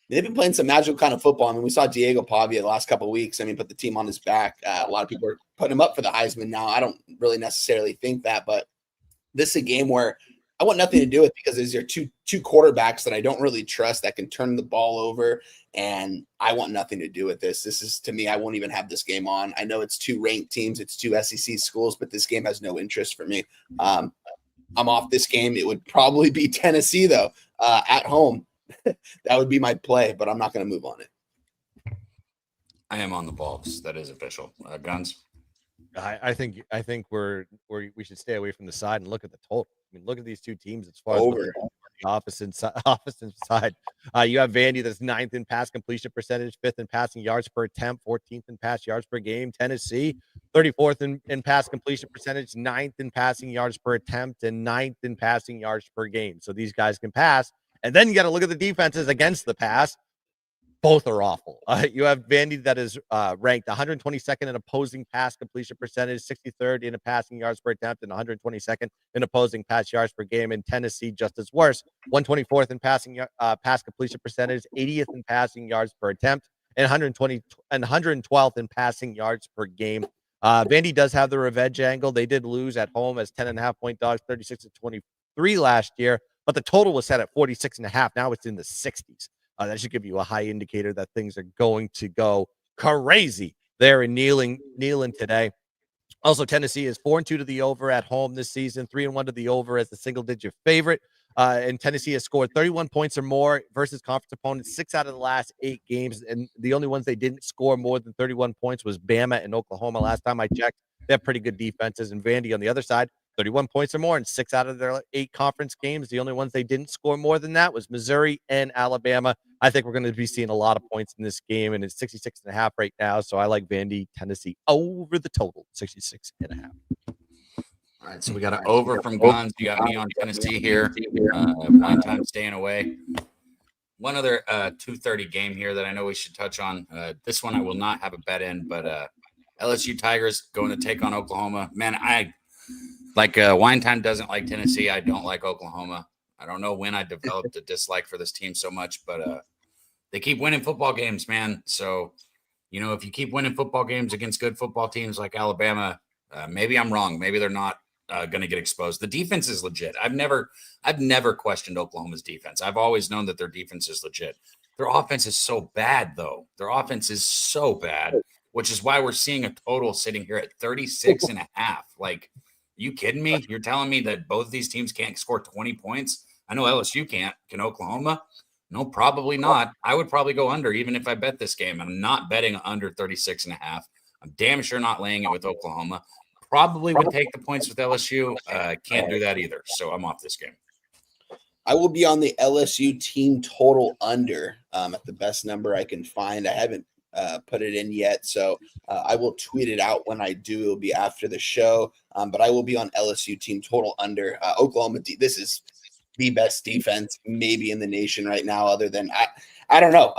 They've been playing some magical kind of football. I mean, we saw Diego Pavia the last couple of weeks. I mean, put the team on his back. A lot of people are putting him up for the Heisman now. I don't really necessarily think that, but this is a game where I want nothing to do with, because these are two quarterbacks that I don't really trust that can turn the ball over, and I want nothing to do with this. This is, to me, I won't even have this game on. I know it's two ranked teams, it's two SEC schools, but this game has no interest for me. I'm off this game. It would probably be Tennessee, though, at home. That would be my play, but I'm not going to move on it. I am on the Vols. That is official. Guns. I think we should stay away from the side and look at the total. I mean, look at these two teams as far Over. as the opposite side. You have Vandy that's 9th in pass completion percentage, 5th in passing yards per attempt, 14th in pass yards per game. Tennessee, 34th in pass completion percentage, 9th in passing yards per attempt, and 9th in passing yards per game. So these guys can pass. And then you got to look at the defenses against the pass. Both are awful. You have Vandy that is ranked 122nd in opposing pass completion percentage, 63rd in passing yards per attempt, and 122nd in opposing pass yards per game. And Tennessee, just as worse, 124th in pass completion percentage, 80th in passing yards per attempt, and 112th in passing yards per game. Vandy does have the revenge angle. They did lose at home as 10.5-point dogs, 36-23 last year, but the total was set at 46.5. Now it's in the 60s. That should give you a high indicator that things are going to go crazy there in Neyland today. Also, Tennessee is 4-2 to the over at home this season, 3-1 to the over as the single-digit favorite. And Tennessee has scored 31 points or more versus conference opponents 6 out of the last 8 games. And the only ones they didn't score more than 31 points was Bama and Oklahoma. Last time I checked, they have pretty good defenses. And Vandy on the other side, 31 points or more in 6 out of their 8 conference games. The only ones they didn't score more than that was Missouri and Alabama. I think we're going to be seeing a lot of points in this game, and it's 66.5 right now. So I like Vandy, Tennessee over the total, 66.5. All right, so we got an over from Guns. You got me on Tennessee here. One time staying away. One other 2:30 game here that I know we should touch on. This one I will not have a bet in, but LSU Tigers going to take on Oklahoma. Man, I like Wine Time doesn't like Tennessee. I don't like Oklahoma. I don't know when I developed a dislike for this team so much, but they keep winning football games, man. So, you know, if you keep winning football games against good football teams like Alabama, maybe I'm wrong. Maybe they're not going to get exposed. The defense is legit. I've never questioned Oklahoma's defense. I've always known that their defense is legit. Their offense is so bad, though. Their offense is so bad, which is why we're seeing a total sitting here at 36.5. Like, you kidding me? You're telling me that both of these teams can't score 20 points? I know LSU can't. Can Oklahoma? No, probably not. I would probably go under even if I bet this game. I'm not betting under 36.5. I'm damn sure not laying it with Oklahoma. Probably would take the points with LSU. Can't do that either. So I'm off this game. I will be on the LSU team total under at the best number I can find. I haven't put it in yet, so I will tweet it out when I do. It'll be after the show, but I will be on LSU team total under. Oklahoma, this is the best defense maybe in the nation right now, other than I don't know.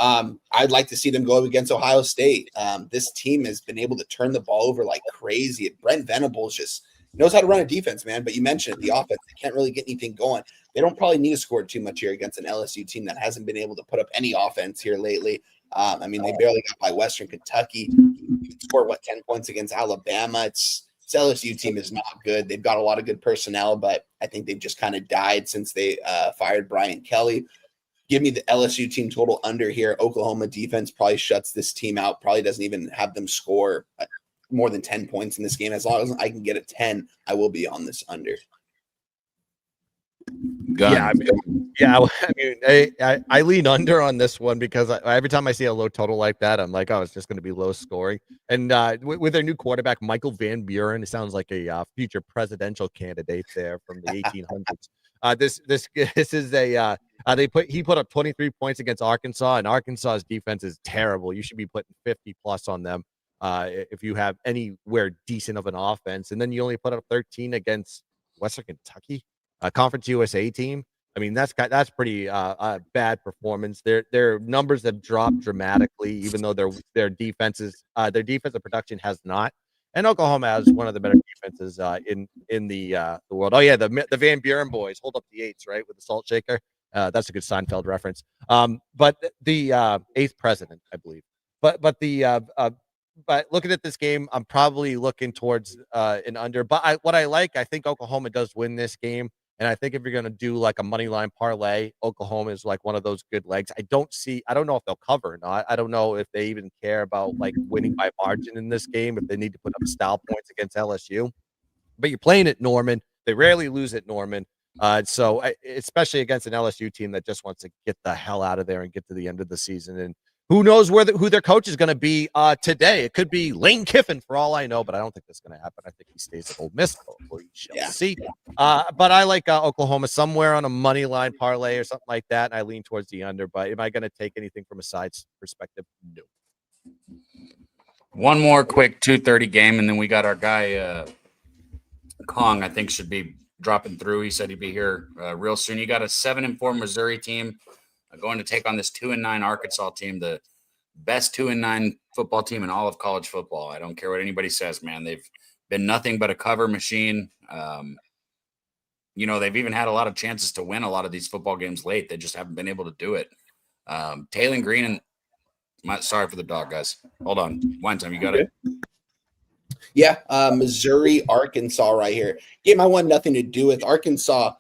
I'd like to see them go up against Ohio State. This team has been able to turn the ball over like crazy. Brent Venables just knows how to run a defense, man. But you mentioned it, the offense, they can't really get anything going. They don't probably need to score too much here against an LSU team that hasn't been able to put up any offense here lately. I mean, they barely got by Western Kentucky. Scored 10 points against Alabama. This LSU team is not good. They've got a lot of good personnel, but I think they've just kind of died since they fired Brian Kelly. Give me the LSU team total under here. Oklahoma defense probably shuts this team out, probably doesn't even have them score more than 10 points in this game. As long as I can get a 10, I will be on this under. Yeah, I mean, I lean under on this one because every time I see a low total like that, I'm like, oh, it's just going to be low scoring. And with their new quarterback, Michael Van Buren, it sounds like a future presidential candidate there from the 1800s. This is a he put up 23 points against Arkansas, and Arkansas's defense is terrible. You should be putting 50 plus on them if you have anywhere decent of an offense. And then you only put up 13 against Western Kentucky, a Conference USA team. I mean, that's pretty bad performance. Their numbers have dropped dramatically, even though their defensive production has not. And Oklahoma has one of the better defenses in the world. Oh yeah, the Van Buren boys hold up the eights, right, with the salt shaker. That's a good Seinfeld reference. But the eighth president, I believe. But looking at this game, I'm probably looking towards an under. But I think Oklahoma does win this game. And I think if you're going to do like a money line parlay, Oklahoma is like one of those good legs. I don't know if they'll cover or not. I don't know if they even care about like winning by margin in this game, if they need to put up style points against LSU. But you're playing at Norman. They rarely lose at Norman. Especially against an LSU team that just wants to get the hell out of there and get to the end of the season. And who knows who their coach is going to be today. It could be Lane Kiffin for all I know, but I don't think that's going to happen. I think he stays at Ole Miss. We shall see. But I like Oklahoma somewhere on a money line parlay or something like that, and I lean towards the under. But am I going to take anything from a side's perspective? No. One more quick 2:30 game, and then we got our guy Kong, I think, should be dropping through. He said he'd be here real soon. You got a 7-4 Missouri team going to take on this 2-9 Arkansas team, the best 2-9 football team in all of college football. I don't care what anybody says, man. They've been nothing but a cover machine. They've even had a lot of chances to win a lot of these football games late. They just haven't been able to do it. Tailgate Green sorry for the dog, guys. Hold on. One time, you got it. Yeah, Missouri, Arkansas right here. Game I want nothing to do with. Arkansas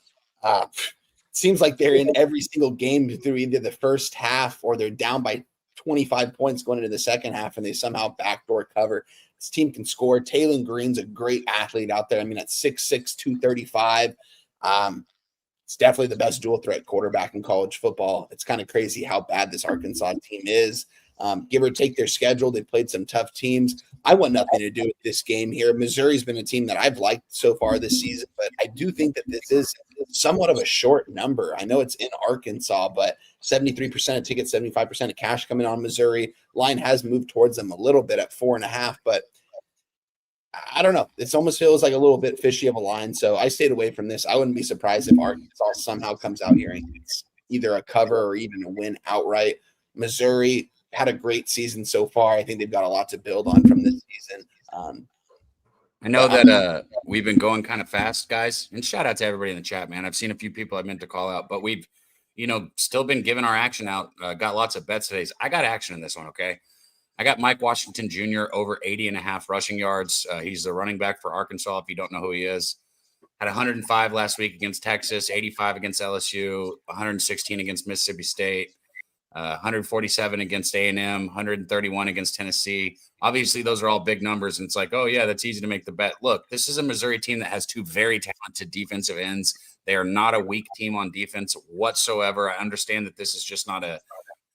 seems like they're in every single game through either the first half or they're down by 25 points going into the second half, and they somehow backdoor cover. This team can score. Tailgate Green's a great athlete out there. I mean, at 6'6", 235. It's definitely the best dual threat quarterback in college football. It's kind of crazy how bad this Arkansas team is. Give or take their schedule, they played some tough teams. I want nothing to do with this game here. Missouri's been a team that I've liked so far this season, but I do think that this is somewhat of a short number. I know it's in Arkansas, but 73% of tickets, 75% of cash coming on Missouri. Line has moved towards them a little bit at 4.5, but I don't know. It almost feels like a little bit fishy of a line, so I stayed away from this. I wouldn't be surprised if Arkansas somehow comes out here and gets either a cover or even a win outright. Missouri had a great season so far. I think they've got a lot to build on from this season. I know that we've been going kind of fast, guys, and shout out to everybody in the chat, man. I've seen a few people I meant to call out, but we've, still been giving our action out. Got lots of bets today. I got action in this one, okay? I got Mike Washington Jr. over 80.5 rushing yards. He's the running back for Arkansas, if you don't know who he is. Had 105 last week against Texas, 85 against LSU, 116 against Mississippi State. 147 against A&M, 131 against Tennessee. Obviously, those are all big numbers, and it's like, oh, yeah, that's easy to make the bet. Look, this is a Missouri team that has two very talented defensive ends. They are not a weak team on defense whatsoever. I understand that this is just not a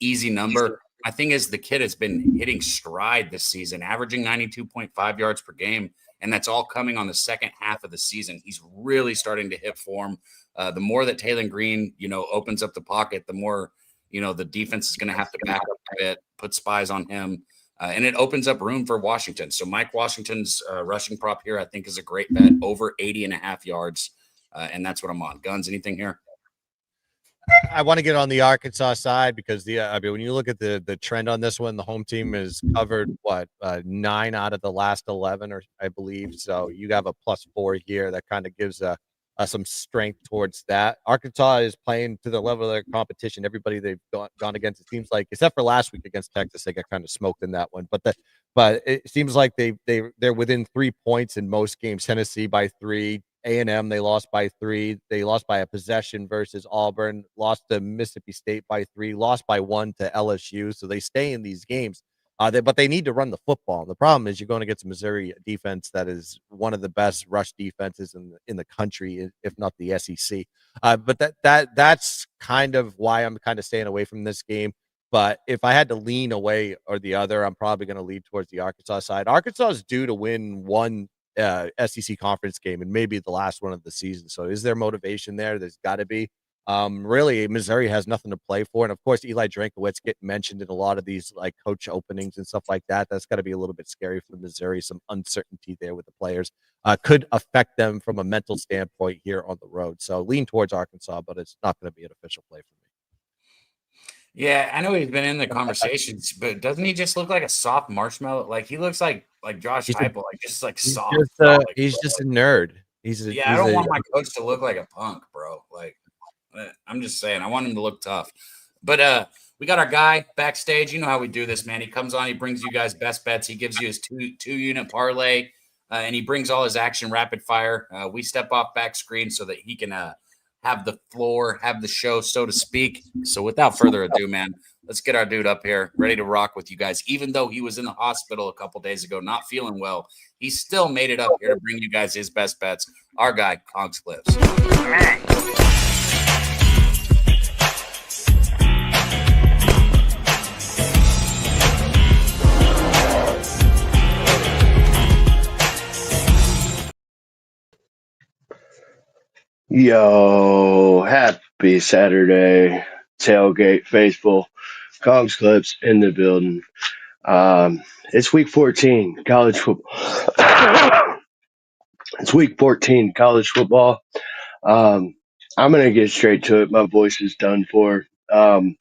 easy number. My thing is the kid has been hitting stride this season, averaging 92.5 yards per game, and that's all coming on the second half of the season. He's really starting to hit form. The more that Tailgate Green, opens up the pocket, the more – the defense is going to have to back up a bit, put spies on him, and it opens up room for Washington. So Mike Washington's rushing prop here, I think, is a great bet, over 80.5 yards, and that's what I'm on. Guns, anything here? I want to get on the Arkansas side because when you look at the trend on this one, the home team has covered 9 out of the last 11, or I believe. So you have a +4 here that kind of gives some strength towards that. Arkansas is playing to the level of their competition. Everybody they've gone against, it seems like, except for last week against Texas, they got kind of smoked in that one. But it seems like they're within 3 points in most games. Tennessee by 3, A&M they lost by 3, they lost by a possession versus Auburn, lost to Mississippi State by 3, lost by 1 to LSU. So they stay in these games. But they need to run the football. The problem is you're going against Missouri defense that is one of the best rush defenses in the country, if not the SEC. But that's kind of why I'm kind of staying away from this game. But if I had to lean away or the other, I'm probably going to lean towards the Arkansas side. Arkansas is due to win one SEC conference game and maybe the last one of the season. So is there motivation there? There's got to be. Really, Missouri has nothing to play for. And of course, Eli Drinkwitz get mentioned in a lot of these like coach openings and stuff like that. That's got to be a little bit scary for Missouri. Some uncertainty there with the players could affect them from a mental standpoint here on the road. So lean towards Arkansas, but it's not going to be an official play for me. Yeah, I know he's been in the conversations, but doesn't he just look like a soft marshmallow? Like he looks like Josh Heupel, soft. He's just a nerd. I don't want my coach to look like a punk, bro. Like I'm just saying, I want him to look tough. But we got our guy backstage. You know how we do this, man. He comes on, he brings you guys best bets. He gives you his two unit parlay, and he brings all his action rapid fire. We step off back screen so that he can have the floor, have the show, so to speak. So without further ado, man, let's get our dude up here, ready to rock with you guys. Even though he was in the hospital a couple days ago, not feeling well, he still made it up here to bring you guys his best bets. Our guy, Conks Clips. Yo, happy Saturday, Tailgate faithful. Conks Clips in the building. It's week 14, college football. It's week 14, college football. I'm going to get straight to it. My voice is done for. We're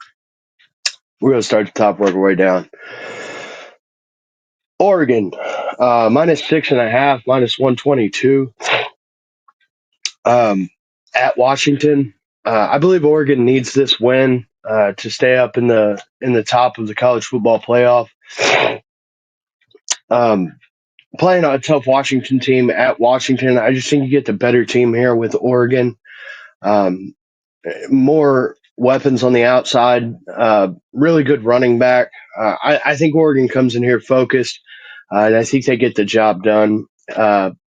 going to start at the top, work our way down. Oregon, minus 6.5, minus 122. At Washington. I believe Oregon needs this win to stay up in the top of the college football playoff. Playing a tough Washington team at Washington, I just think you get the better team here with Oregon. More weapons on the outside, really good running back. I think Oregon comes in here focused, and I think they get the job done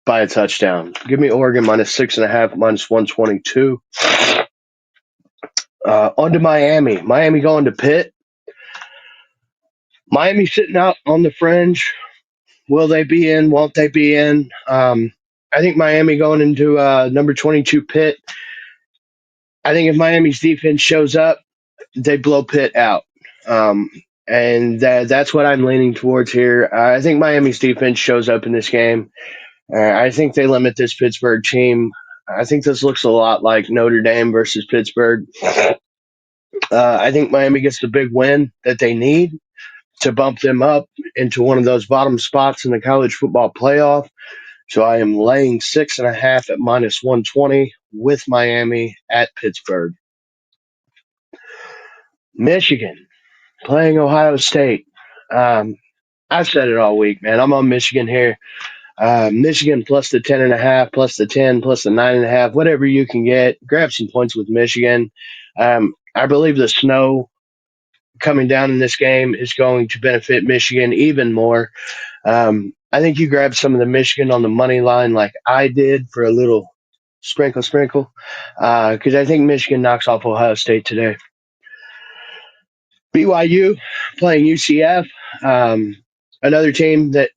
by a touchdown. Give me Oregon minus 6.5, minus 122. On to Miami. Miami going to Pitt. Miami sitting out on the fringe. Will they be in? Won't they be in? I think Miami going into number 22 Pitt. I think if Miami's defense shows up, they blow Pitt out. And that's what I'm leaning towards here. I think Miami's defense shows up in this game. I think they limit this Pittsburgh team. I think this looks a lot like Notre Dame versus Pittsburgh. I think Miami gets the big win that they need to bump them up into one of those bottom spots in the college football playoff. So I am laying 6.5 at minus 120 with Miami at Pittsburgh. Michigan playing Ohio State. I've said it all week, man. I'm on Michigan here. Michigan plus the 10.5, plus the 10, plus the 9.5, whatever you can get. Grab some points with Michigan. I believe the snow coming down in this game is going to benefit Michigan even more. I think you grab some of the Michigan on the money line like I did for a little sprinkle, because I think Michigan knocks off Ohio State today. BYU playing UCF, another team that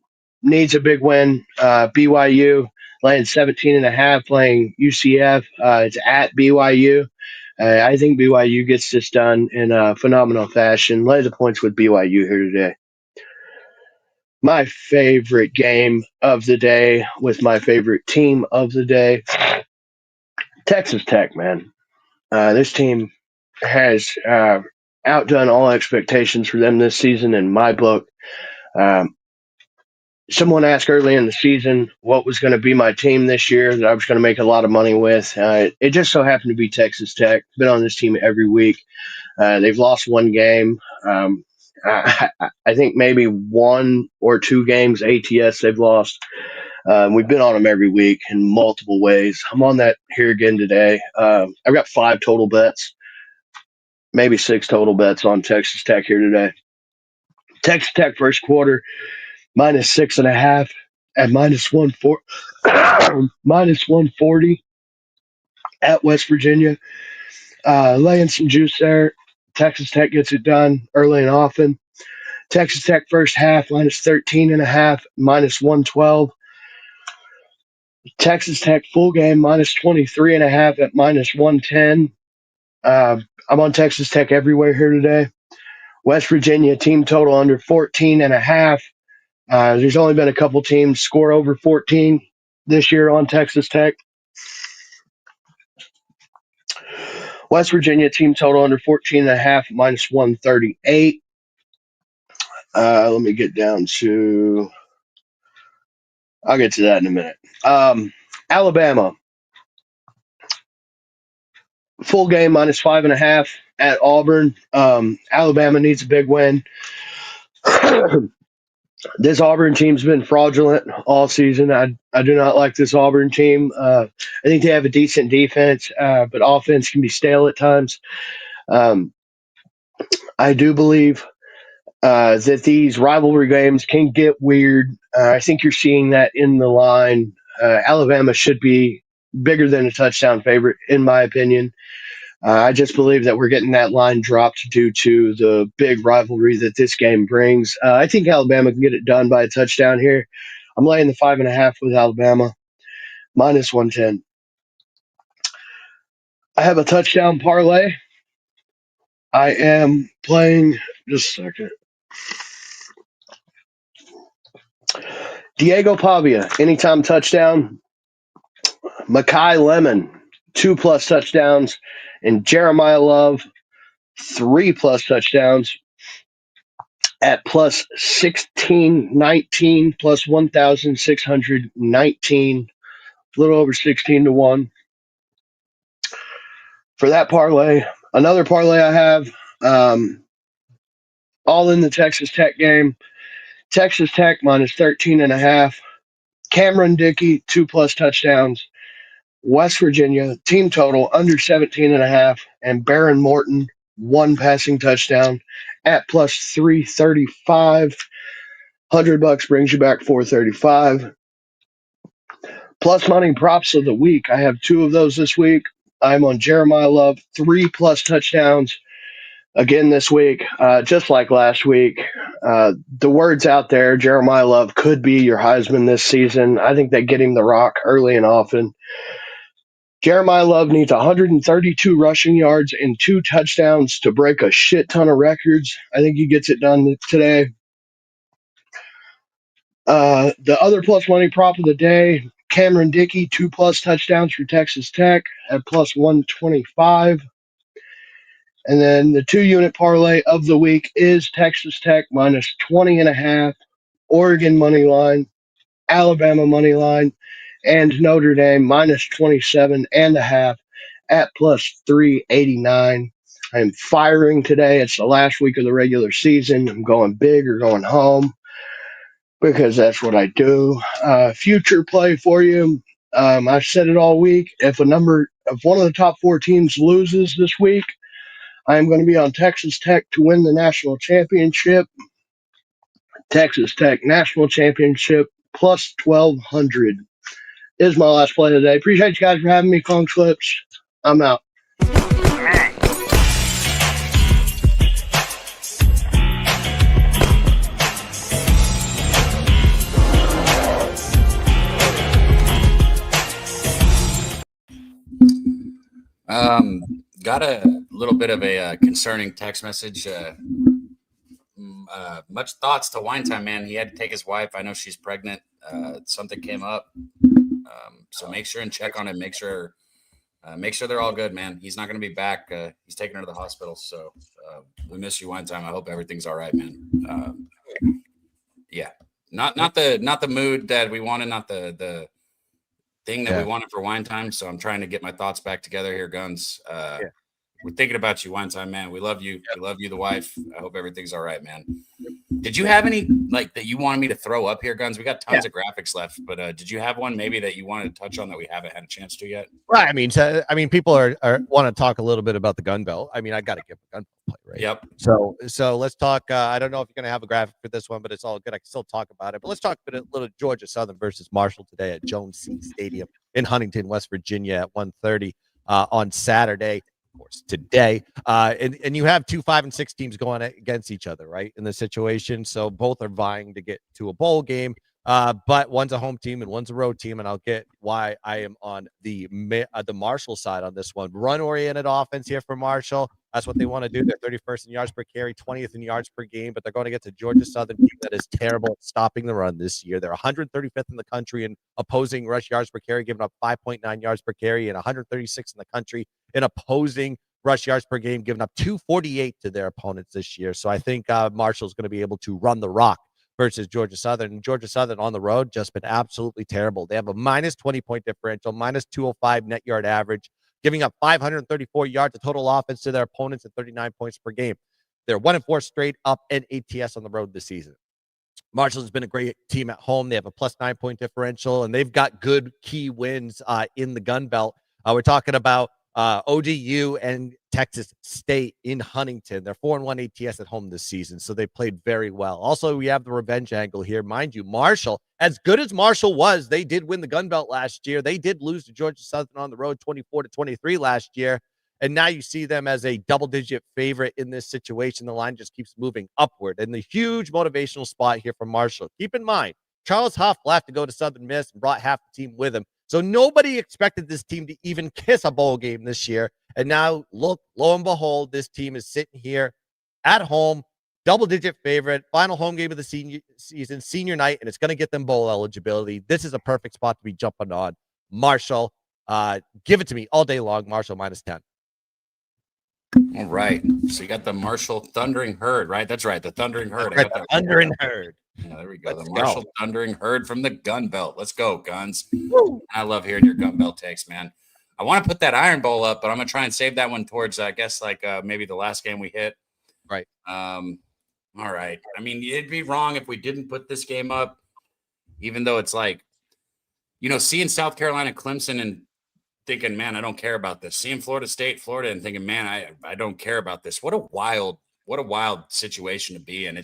needs a big win. BYU laying 17.5 playing UCF. It's at BYU. I think BYU gets this done in a phenomenal fashion. Lay the points with BYU here today. My favorite game of the day with my favorite team of the day, Texas Tech, man. This team has outdone all expectations for them this season in my book. Someone asked early in the season what was going to be my team this year that I was going to make a lot of money with. It just so happened to be Texas Tech. Been on this team every week. They've lost one game. I think maybe 1 or 2 games ATS they've lost. We've been on them every week in multiple ways. I'm on that here again today. I've got 5 total bets, maybe 6 total bets on Texas Tech here today. Texas Tech first quarter, minus 6.5 at minus 140 at West Virginia. Laying some juice there. Texas Tech gets it done early and often. Texas Tech first half, minus 13.5, minus 112. Texas Tech full game, minus 23.5 at minus 110. I'm on Texas Tech everywhere here today. West Virginia team total under 14.5. There's only been a couple teams score over 14 this year on Texas Tech. West Virginia team total under 14.5, minus 138. Let me get down to. I'll get to that in a minute. Alabama full game minus 5.5 at Auburn. Alabama needs a big win. This Auburn team's been fraudulent all season. I do not like this Auburn team. I think they have a decent defense, but offense can be stale at times. Um, I do believe that these rivalry games can get weird. I think you're seeing that in the line. Alabama should be bigger than a touchdown favorite, in my opinion. I just believe that we're getting that line dropped due to the big rivalry that this game brings. I think Alabama can get it done by a touchdown here. I'm laying the 5.5 with Alabama, minus 110. I have a touchdown parlay. I am playing, just a second. Diego Pavia, anytime touchdown. Makai Lemon, 2+ touchdowns. And Jeremiah Love, 3+ touchdowns at plus 1619 plus 1,619, a little over 16 to 1 for that parlay. Another parlay I have, all in the Texas Tech game. Texas Tech minus 13.5. Cameron Dickey, 2+ touchdowns. West Virginia, team total under 17.5. And Baron Morton, 1 passing touchdown at plus 335. $100 brings you back 435. Plus money props of the week. I have 2 of those this week. I'm on Jeremiah Love, 3+ touchdowns again this week. Just like last week, the word's out there. Jeremiah Love could be your Heisman this season. I think they get him the rock early and often. Jeremiah Love needs 132 rushing yards and 2 touchdowns to break a shit ton of records. I think he gets it done today. The other plus money prop of the day, Cameron Dickey, 2+ touchdowns for Texas Tech at plus 125. And then the 2-unit parlay of the week is Texas Tech minus 20.5, Oregon money line, Alabama money line, and Notre Dame minus 27.5 at plus 389. I'm firing today. It's the last week of the regular season. I'm going big or going home, because that's what I do. Future play for you. I've said it all week. If one of the top 4 teams loses this week, I am going to be on Texas Tech to win the national championship. Texas Tech national championship plus 1,200 is my last play of the day. Appreciate you guys for having me, Kong Flips. I'm out. Got a little bit of a concerning text message. Much thoughts to Wine Time, man. He had to take his wife. I know she's pregnant. Something came up. So make sure and check on him. Make sure they're all good, man. He's not going to be back. He's taking her to the hospital. So we miss you, Wine Time. I hope everything's all right, man. Yeah, not the mood that we wanted, not the thing that we wanted for Wine Time. So I'm trying to get my thoughts back together here, Guns. We're thinking about you, Wine Time, man. We love you. We love you, the wife. I hope everything's all right, man. Did you have any like that you wanted me to throw up here, Guns? We got tons of graphics left, but did you have one maybe that you wanted to touch on that we haven't had a chance to yet? Right. I mean, people are want to talk a little bit about the gun belt. I mean, I got to give a gun belt play, right? Yep. So let's talk. I don't know if you're going to have a graphic for this one, but it's all good. I can still talk about it. But let's talk a little Georgia Southern versus Marshall today at Jones C Stadium in Huntington, West Virginia at 1:30 on Saturday. Course today and you have 2 5 and 6 teams going against each other, right, in the situation. So both are vying to get to a bowl game, but one's a home team and one's a road team, and I'll get why I am on the Marshall side on this one. Run oriented offense here for Marshall. That's what they want to do. They're 31st in yards per carry, 20th in yards per game, but they're going to get to Georgia Southern team that is terrible at stopping the run this year. They're 135th in the country in opposing rush yards per carry, giving up 5.9 yards per carry, and 136 in the country in opposing rush yards per game, giving up 248 to their opponents this year. So I think Marshall's going to be able to run the rock versus Georgia Southern. And Georgia Southern on the road just been absolutely terrible. They have a minus 20 point differential, minus 205 net yard average, giving up 534 yards of total offense to their opponents and 39 points per game. They're 1-4 straight up and ATS on the road this season. Marshall has been a great team at home. They have a plus 9-point differential, and they've got good key wins in the Gun Belt. We're talking about ODU and Texas State in Huntington. They're 4-1 ATS at home this season, so they played very well. Also, we have the revenge angle here. Mind you, Marshall, as good as Marshall was, they did win the Gun Belt last year. They did lose to Georgia Southern on the road 24-23 last year. And now you see them as a double-digit favorite in this situation. The line just keeps moving upward. And the huge motivational spot here for Marshall. Keep in mind, Charles Huff left to go to Southern Miss and brought half the team with him. So nobody expected this team to even kiss a bowl game this year. And now, lo and behold, this team is sitting here at home, double-digit favorite, final home game of the season, senior night, and it's going to get them bowl eligibility. This is a perfect spot to be jumping on. Marshall, give it to me all day long. Marshall minus 10. All right. So you got the Marshall Thundering Herd, right? That's right. The Thundering Herd. Right, the Thundering Herd. Yeah, there we go. Let's the Marshall go. Thundering Herd from the Gun Belt. Let's go, Guns. Woo. I love hearing your Gun Belt takes, man. I want to put that Iron Bowl up, but I'm going to try and save that one towards, I guess, like maybe the last game we hit. Right. All right. I mean, it'd be wrong if we didn't put this game up, even though it's like, seeing South Carolina, Clemson, and thinking, man, I don't care about this. Seeing Florida State, Florida, and thinking, man, I don't care about this. What a wild situation to be in.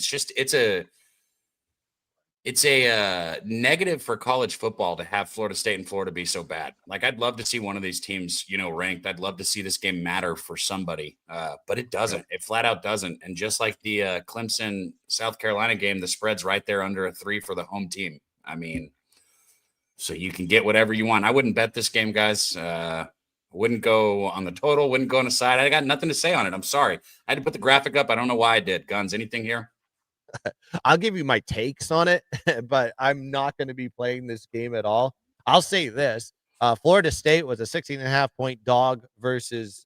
It's a negative for college football to have Florida State and Florida be so bad. Like, I'd love to see one of these teams, ranked. I'd love to see this game matter for somebody, but it doesn't. It flat out doesn't. And just like the Clemson South Carolina game, the spread's right there under a 3 for the home team. I mean, so you can get whatever you want. I wouldn't bet this game, guys. Wouldn't go on the total. Wouldn't go on the side. I got nothing to say on it. I'm sorry. I had to put the graphic up. I don't know why I did. Guns, anything here? I'll give you my takes on it, but I'm not going to be playing this game at all. I'll say this. Florida State was a 16.5-point dog versus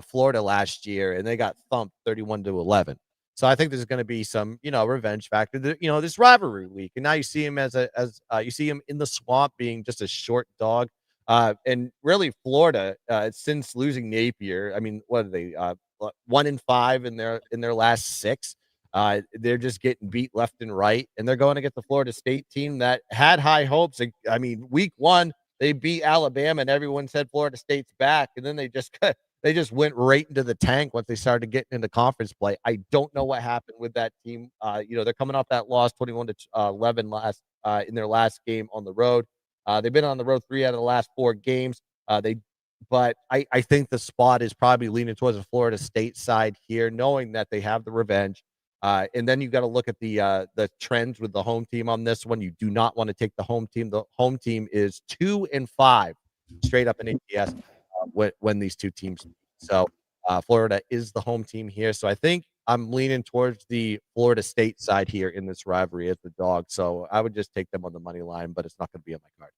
Florida last year, and they got thumped 31-11. So I think there's going to be some, revenge factor. This rivalry week, and now you see him you see him in the swamp being just a short dog. And really, Florida, since losing Napier, I mean, what are they? 1-5 in their last 6. They're just getting beat left and right, and they're going against the Florida State team that had high hopes. I mean, week 1 they beat Alabama, and everyone said Florida State's back, and then they just went right into the tank once they started getting into conference play. I don't know what happened with that team. They're coming off that loss 21-11 in their last game on the road. They've been on the road 3 out of the last 4 games. But I think the spot is probably leaning towards the Florida State side here, knowing that they have the revenge. And then you got to look at the trends with the home team on this one. You do not want to take the home team. The home team is 2-5 straight up in ATS when these two teams. So Florida is the home team here. So I think I'm leaning towards the Florida State side here in this rivalry as the dog. So I would just take them on the money line, but it's not going to be on my card.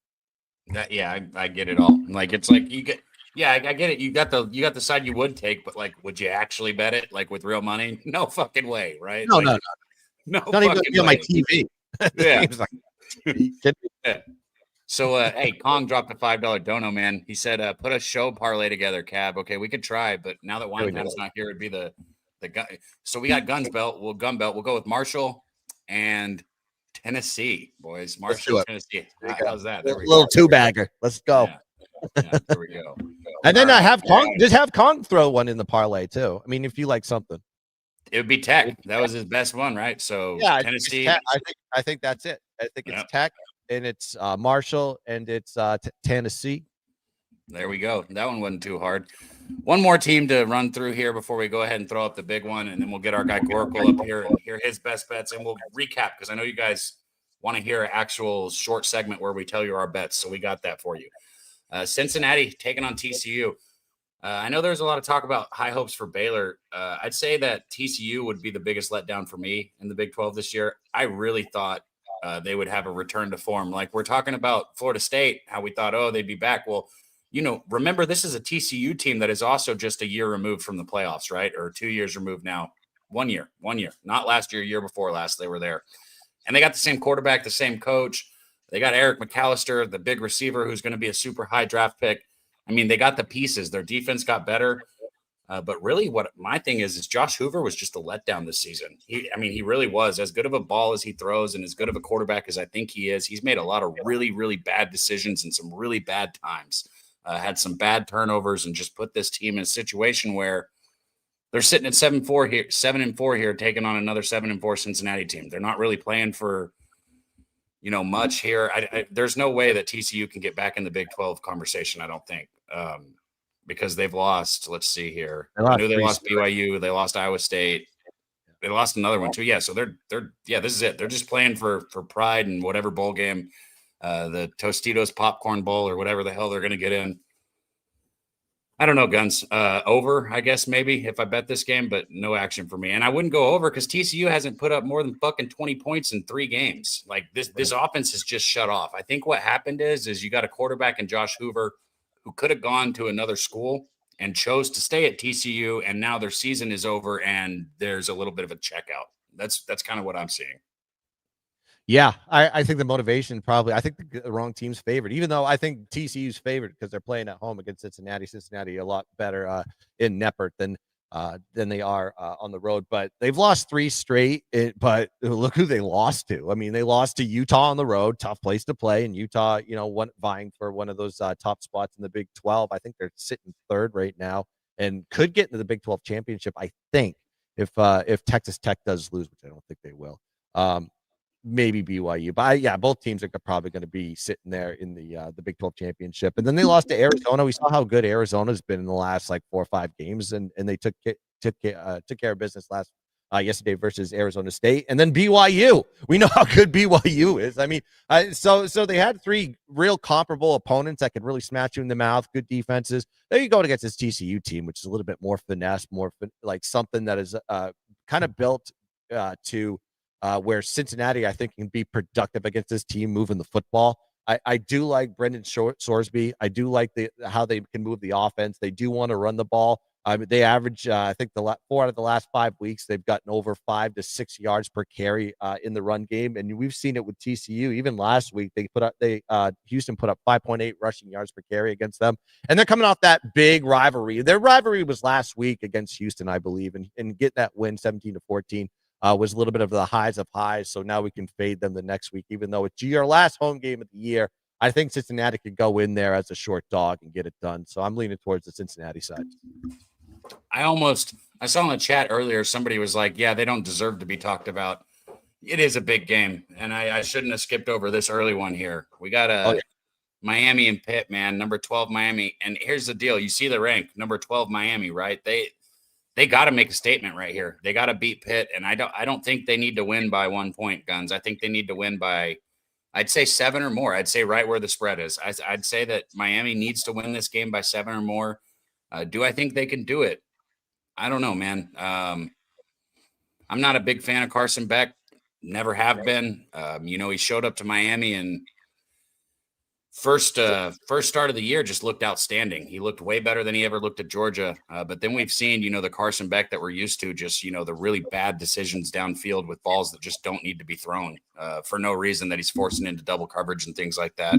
I get it all. Like, it's like you get. Yeah, I get it. You got the side you would take, but like, would you actually bet it like with real money? No fucking way, right? No, like, no. Not even on my TV. Yeah. Yeah. So, hey, Kong dropped a $5 dono, man. He said, put a show parlay together, Cab. Okay, we could try, but now that Winetime's not here, it'd be the guy. So we got Gun Belt. We'll go with Marshall and Tennessee, boys. Marshall, Tennessee. How's that? A little 2-bagger. Let's go. Yeah, there we go. And then have Kong throw one in the parlay too. I mean, if you like something, it would be Tech. That was his best one, right? So yeah, Tennessee. I think that's it. I think it's Tech, and it's Marshall, and it's Tennessee. There we go. That one wasn't too hard. One more team to run through here before we go ahead and throw up the big one, and then we'll get our guy Goracle up here and hear his best bets, and we'll recap because I know you guys want to hear an actual short segment where we tell you our bets, so we got that for you. Cincinnati taking on TCU. I know there's a lot of talk about high hopes for Baylor. I'd say that TCU would be the biggest letdown for me in the Big 12 this year. I really thought they would have a return to form. Like, we're talking about Florida State, how we thought, they'd be back. Well, remember, this is a TCU team that is also just a year removed from the playoffs, right? Or 2 years removed now. 1 year. Not last year before last they were there. And they got the same quarterback, the same coach. They got Eric McAllister, the big receiver, who's going to be a super high draft pick. I mean, they got the pieces. Their defense got better. But really, what my thing is Josh Hoover was just a letdown this season. He really was. As good of a ball as he throws and as good of a quarterback as I think he is, he's made a lot of really, really bad decisions and some really bad times. Had some bad turnovers and just put this team in a situation where they're sitting at 7-4 here, taking on another 7-4 Cincinnati team. They're not really playing for, much here. There's no way that TCU can get back in the Big 12 conversation, I don't think. Because they've lost. Let's see here. I knew they lost BYU. They lost Iowa State. They lost another one too. Yeah, so they're this is it. They're just playing for pride and whatever bowl game, the Tostitos Popcorn Bowl or whatever the hell they're going to get in. I don't know, Guns. Over, I guess maybe if I bet this game, but no action for me. And I wouldn't go over because TCU hasn't put up more than fucking 20 points in 3 games. Like this offense has just shut off. I think what happened is you got a quarterback in Josh Hoover who could have gone to another school and chose to stay at TCU, and now their season is over and there's a little bit of a checkout. That's kind of what I'm seeing. Yeah, I think the motivation I think the wrong team's favored, even though I think TCU's favored because they're playing at home against Cincinnati. Cincinnati a lot better in Neppert than they are on the road. But they've lost 3 straight. But look who they lost to. I mean, they lost to Utah on the road, tough place to play. And Utah, vying for one of those top spots in the Big 12. I think they're sitting 3rd right now and could get into the Big 12 championship, I think, if Texas Tech does lose, which I don't think they will. Maybe BYU, but both teams are probably going to be sitting there in the Big 12 championship. And then they lost to Arizona. We saw how good Arizona's been in the last 4 or 5 games, and they took care of business yesterday versus Arizona State. And then BYU, we know how good BYU is. I mean, so they had 3 real comparable opponents that could really smash you in the mouth. Good defenses. There you go against this TCU team, which is a little bit more finesse, more like something that is kind of built to. Where Cincinnati, I think, can be productive against this team moving the football. I do like Brendan Sorsby. I do like how they can move the offense. They do want to run the ball. They average, I think, 4 out of the last 5 weeks, they've gotten over 5 to 6 yards per carry in the run game, and we've seen it with TCU. Even last week, Houston put up 5.8 rushing yards per carry against them, and they're coming off that big rivalry. Their rivalry was last week against Houston, I believe, and get that win 17-14. Was a little bit of the highs of highs, so now we can fade them the next week, even though it's your last home game of the year. I think Cincinnati could go in there as a short dog and get it done, so I'm leaning towards the Cincinnati side. I saw in the chat earlier, somebody was like, yeah, they don't deserve to be talked about. It is a big game, and I shouldn't have skipped over this early one here. We got Miami and Pitt, man, number 12 Miami, and here's the deal. You see the rank, number 12 Miami, right? They got to make a statement right here. They got to beat Pitt, and I don't think they need to win by 1 point, Guns. I think they need to win by, I'd say 7 or more. I'd say right where the spread is. I'd say that Miami needs to win this game by 7 or more. Do I think they can do it? I don't know, man. I'm not a big fan of Carson Beck. Never have been. He showed up to Miami and first start of the year just looked outstanding. He looked way better than he ever looked at Georgia. But then we've seen, the Carson Beck that we're used to, just, the really bad decisions downfield with balls that just don't need to be thrown for no reason, that he's forcing into double coverage and things like that.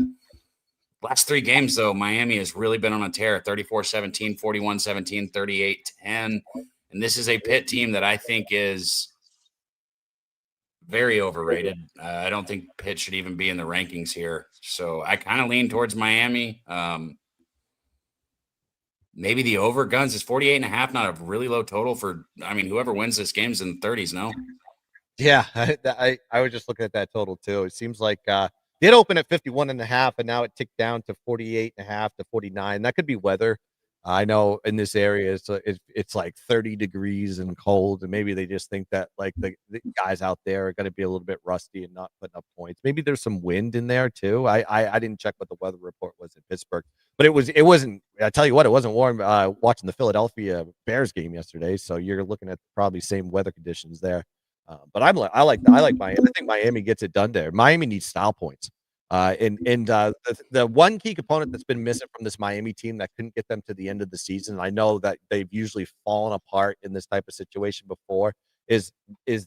Last 3 games, though, Miami has really been on a tear, 34-17, 41-17, 38-10. And this is a Pitt team that I think is very overrated. I don't think Pitt should even be in the rankings here. So I kind of lean towards Miami. Maybe the over. Guns is 48.5, not a really low total for, whoever wins this game is in the 30s, no? Yeah, I was just looking at that total too. It seems like it opened at 51.5, and now it ticked down to 48.5 to 49. That could be weather. I know in this area it's like 30 degrees and cold, and maybe they just think that like the guys out there are going to be a little bit rusty and not putting up points. Maybe there's some wind in there too. I didn't check what the weather report was in Pittsburgh, but it wasn't. I tell you what, it wasn't warm. Watching the Philadelphia Bears game yesterday, so you're looking at probably same weather conditions there. But I like Miami. I think Miami gets it done there. Miami needs style points. The one key component that's been missing from this Miami team that couldn't get them to the end of the season, I know that they've usually fallen apart in this type of situation before, is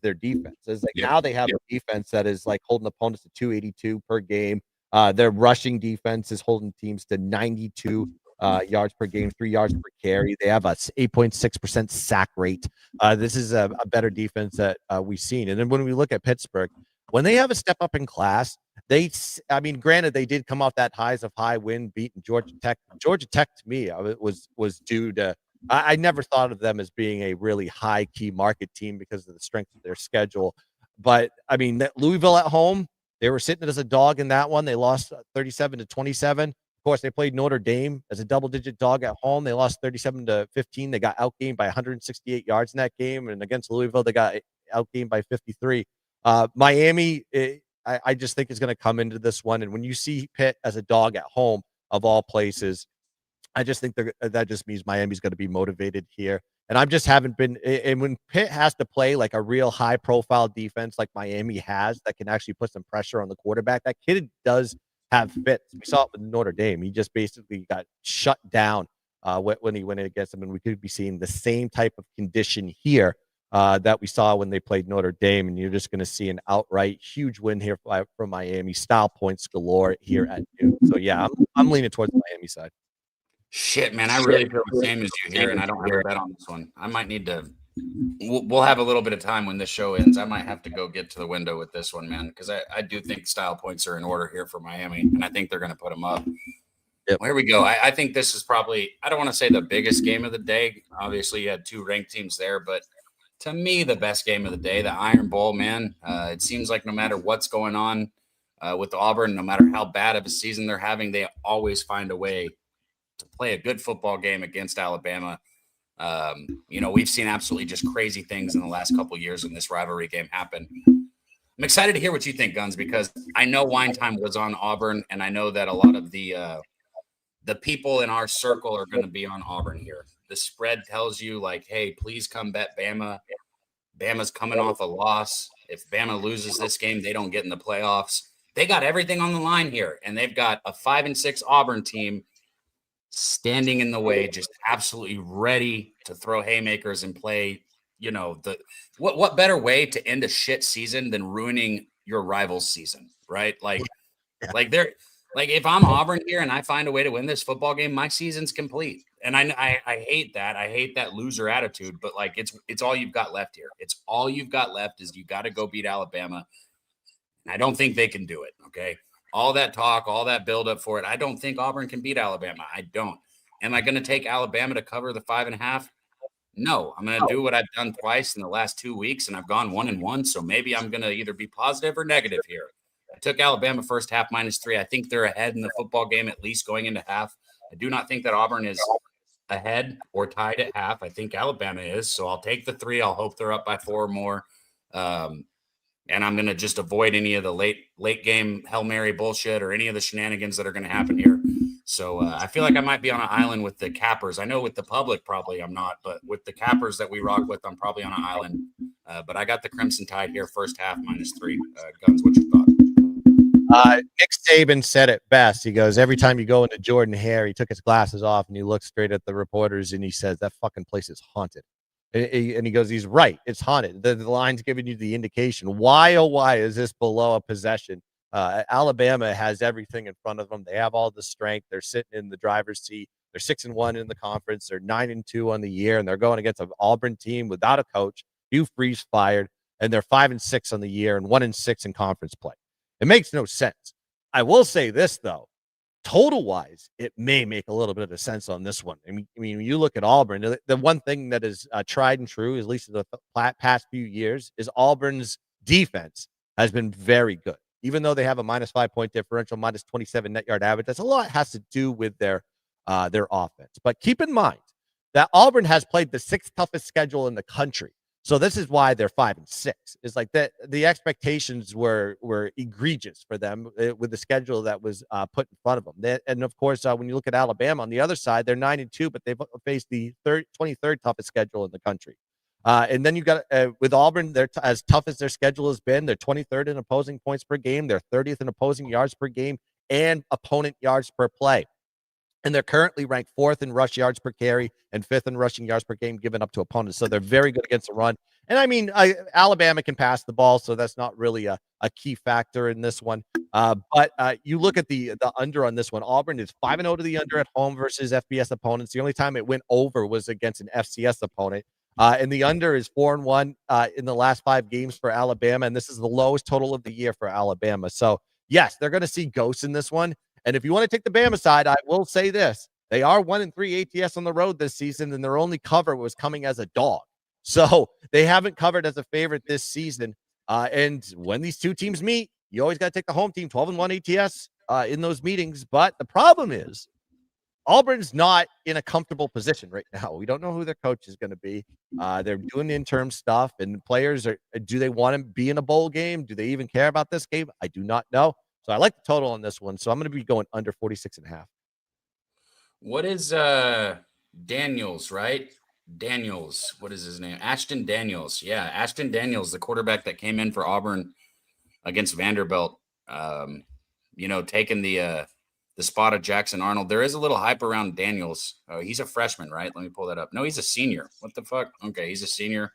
their defense. It's like now they have a defense that is like holding opponents to 282 per game. Their rushing defense is holding teams to 92 yards per game, 3 yards per carry. They have a 8.6% sack rate. This is a better defense that we've seen. And then when we look at Pittsburgh, when they have a step up in class, granted, they did come off that highs of high win, beating Georgia Tech. Georgia Tech, to me, was due to. I never thought of them as being a really high key market team because of the strength of their schedule. But I mean, Louisville at home, they were sitting as a dog in that one. They lost 37-27. Of course, they played Notre Dame as a double-digit dog at home. They lost 37-15. They got outgained by 168 yards in that game, and against Louisville, they got outgained by 53. Miami, I just think is going to come into this one, and when you see Pitt as a dog at home, of all places, I just think that just means Miami's going to be motivated here. And I just haven't been. And when Pitt has to play like a real high-profile defense like Miami has, that can actually put some pressure on the quarterback, that kid does have fits. We saw it with Notre Dame. He just basically got shut down when he went in against them. And we could be seeing the same type of condition here that we saw when they played Notre Dame. And you're just going to see an outright huge win here from Miami. Style points galore here at noon. So yeah, I'm leaning towards the Miami side. Shit, man, I really feel the same as you here, and I don't have a bet on this one. I might need to. We'll have a little bit of time when this show ends. I might have to go get to the window with this one, man, because I do think style points are in order here for Miami, and I think they're going to put them up. Yep. Well, here we go. I think this is probably, I don't want to say the biggest game of the day. Obviously, you had two ranked teams there, but to me, the best game of the day, the Iron Bowl, man. It seems like no matter what's going on with Auburn, no matter how bad of a season they're having, they always find a way to play a good football game against Alabama. We've seen absolutely just crazy things in the last couple of years when this rivalry game happened. I'm excited to hear what you think, Guns, because I know Wine Time was on Auburn, and I know that a lot of the people in our circle are going to be on Auburn here. The spread tells you, like, hey, please come bet Bama. Bama's coming off a loss. If Bama loses this game, they don't get in the playoffs. They got everything on the line here, and they've got a 5-6 Auburn team standing in the way, just absolutely ready to throw haymakers and play. What better way to end a shit season than ruining your rival's season, right? If I'm Auburn here and I find a way to win this football game, my season's complete. And I hate that. I hate that loser attitude, but it's all you've got left here. It's all you've got left is you got to go beat Alabama. And I don't think they can do it. Okay. All that talk, all that build up for it. I don't think Auburn can beat Alabama. I don't. Am I going to take Alabama to cover the 5.5? No, I'm going to do what I've done twice in the last 2 weeks, and I've gone 1-1. So maybe I'm going to either be positive or negative here. I took Alabama first half -3. I think they're ahead in the football game, at least going into half. I do not think that Auburn is ahead or tied at half. I think Alabama is. So I'll take the 3. I'll hope they're up by 4 or more. And I'm going to just avoid any of the late game Hail Mary bullshit or any of the shenanigans that are going to happen here. So I feel like I might be on an island with the cappers. I know with the public, probably I'm not, but with the cappers that we rock with, I'm probably on an island. But I got the Crimson Tide here, first half -3. Guns, what's your thought? Nick Saban said it best. He goes, every time you go into Jordan Hare, he took his glasses off and he looked straight at the reporters and he says, that fucking place is haunted. And he goes, he's right. It's haunted. The line's giving you the indication. Why, oh, why is this below a possession? Alabama has everything in front of them. They have all the strength. They're sitting in the driver's seat. They're 6-1 in the conference. They're 9-2 on the year, and they're going against an Auburn team without a coach. Hugh Freeze fired, and they're 5-6 on the year and 1-6 in conference play. It makes no sense. I will say this, though. Total wise, it may make a little bit of sense on this one. I mean, when you look at Auburn, the one thing that is tried and true, at least in the past few years, is Auburn's defense has been very good. Even though they have a -5 point differential, -27 net yard average, that's a lot has to do with their offense. But keep in mind that Auburn has played the 6th toughest schedule in the country. So this is why they're 5-6. It's like that. The expectations were egregious for them with the schedule that was put in front of them. And of course, when you look at Alabama on the other side, they're 9-2, but they've faced the 23rd toughest schedule in the country. And then you got with Auburn, they're as tough as their schedule has been. They're 23rd in opposing points per game. They're 30th in opposing yards per game and opponent yards per play. And they're currently ranked 4th in rush yards per carry and 5th in rushing yards per game given up to opponents. So they're very good against the run. And I mean, Alabama can pass the ball, so that's not really a key factor in this one. But you look at the under on this one. Auburn is 5-0 to the under at home versus FBS opponents. The only time it went over was against an FCS opponent. And the under is 4-1 in the last 5 games for Alabama, and this is the lowest total of the year for Alabama. So yes, they're going to see ghosts in this one. And if you want to take the Bama side, I will say this: they are 1-3 ATS on the road this season, and their only cover was coming as a dog. So they haven't covered as a favorite this season. And when these two teams meet, you always got to take the home team, 12-1 ATS in those meetings. But the problem is Auburn's not in a comfortable position right now. We don't know who their coach is going to be. They're doing interim stuff, and players do they want to be in a bowl game? Do they even care about this game? I do not know. So I like the total on this one. So I'm going to be going under 46.5. What is Daniels, right? Daniels. What is his name? Ashton Daniels. Yeah, Ashton Daniels, the quarterback that came in for Auburn against Vanderbilt. Taking the spot of Jackson Arnold. There is a little hype around Daniels. Oh, he's a freshman, right? Let me pull that up. No, he's a senior. What the fuck? Okay, he's a senior.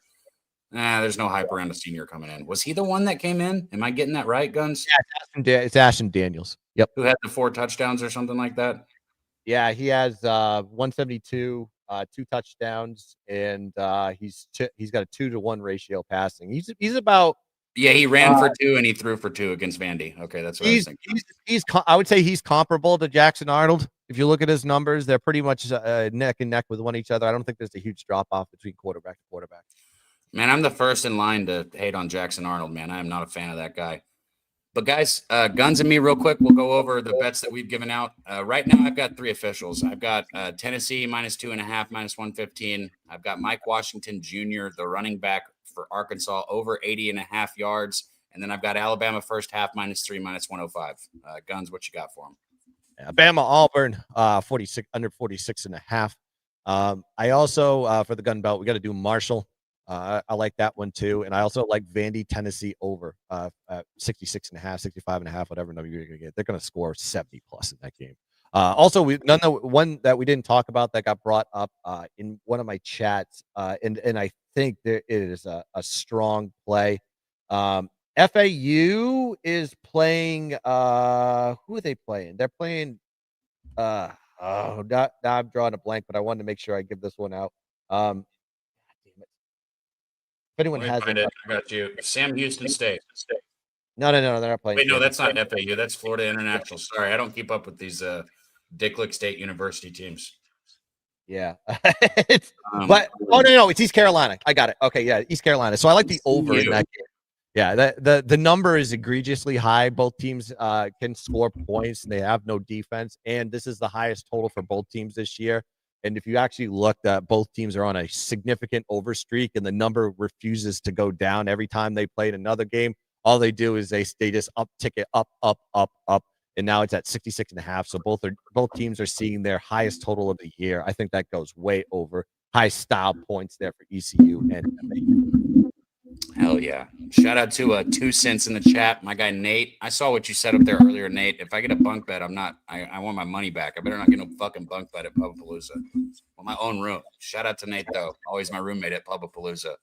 There's no hype around a senior coming in. Was he the one that came in? Am I getting that right, Guns? Yeah, it's Ashton Daniels. Yep. Who had the 4 touchdowns or something like that? Yeah, he has 172, 2 touchdowns, and he's got a 2-to-1 ratio passing. He's about he ran for 2 and he threw for 2 against Vandy. Okay, that's what I was thinking. I would say he's comparable to Jackson Arnold. If you look at his numbers, they're pretty much neck and neck with one each other. I don't think there's a huge drop off between quarterback to quarterback. Man, I'm the first in line to hate on Jackson Arnold, man. I am not a fan of that guy. But guys, Guns and me real quick, we'll go over the bets that we've given out. Right now, I've got 3 officials. I've got Tennessee -2.5, -115. I've got Mike Washington Jr., the running back for Arkansas, over 80.5 yards. And then I've got Alabama first half -3, -105. Guns, what you got for them? Alabama, Auburn, 46 under 46.5. I also, for the gun belt, we got to do Marshall. I like that one too. And I also like Vandy, Tennessee over 66.5, 65.5, whatever number you're going to get. They're going to score 70 plus in that game. Also, one that we didn't talk about that got brought up in one of my chats, and I think there is a strong play. FAU is playing. Who are they playing? They're playing. Now I'm drawing a blank, but I wanted to make sure I give this one out. If anyone has it, I got you. Sam Houston State. No, they're not playing. Wait, no, that's not FAU. That's Florida International. Sorry, I don't keep up with these Dicklick State University teams. Yeah. But no, it's East Carolina. I got it. Okay, yeah, East Carolina. So I like the over in that game. Yeah, the number is egregiously high. Both teams can score points, and they have no defense. And this is the highest total for both teams this year. And if you actually look, both teams are on a significant over streak, and the number refuses to go down every time they play in another game. All they do is they just uptick it up, and now it's at 66.5. So both teams are seeing their highest total of the year. I think that goes way over. High style points there for ECU and FAU. Hell yeah. Shout out to 2 cents in the chat. My guy, Nate. I saw what you said up there earlier, Nate. If I get a bunk bet, I want my money back. I better not get no fucking bunk bet at Pubapalooza. Well, my own room. Shout out to Nate, though. Always my roommate at Pubapalooza.